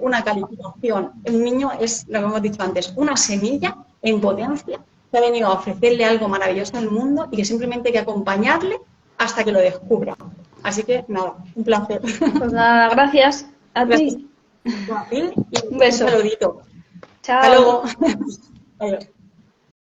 C: una calificación. Un niño es, lo que hemos dicho antes, una semilla en potencia que ha venido a ofrecerle algo maravilloso al mundo y que simplemente hay que acompañarle hasta que lo descubra. Así que nada, un placer.
B: Pues nada, gracias a
C: Gracias
B: ti.
C: a ti y
B: Un
C: un
B: beso.
C: saludito. Hasta
B: Chao.
C: luego. Adiós.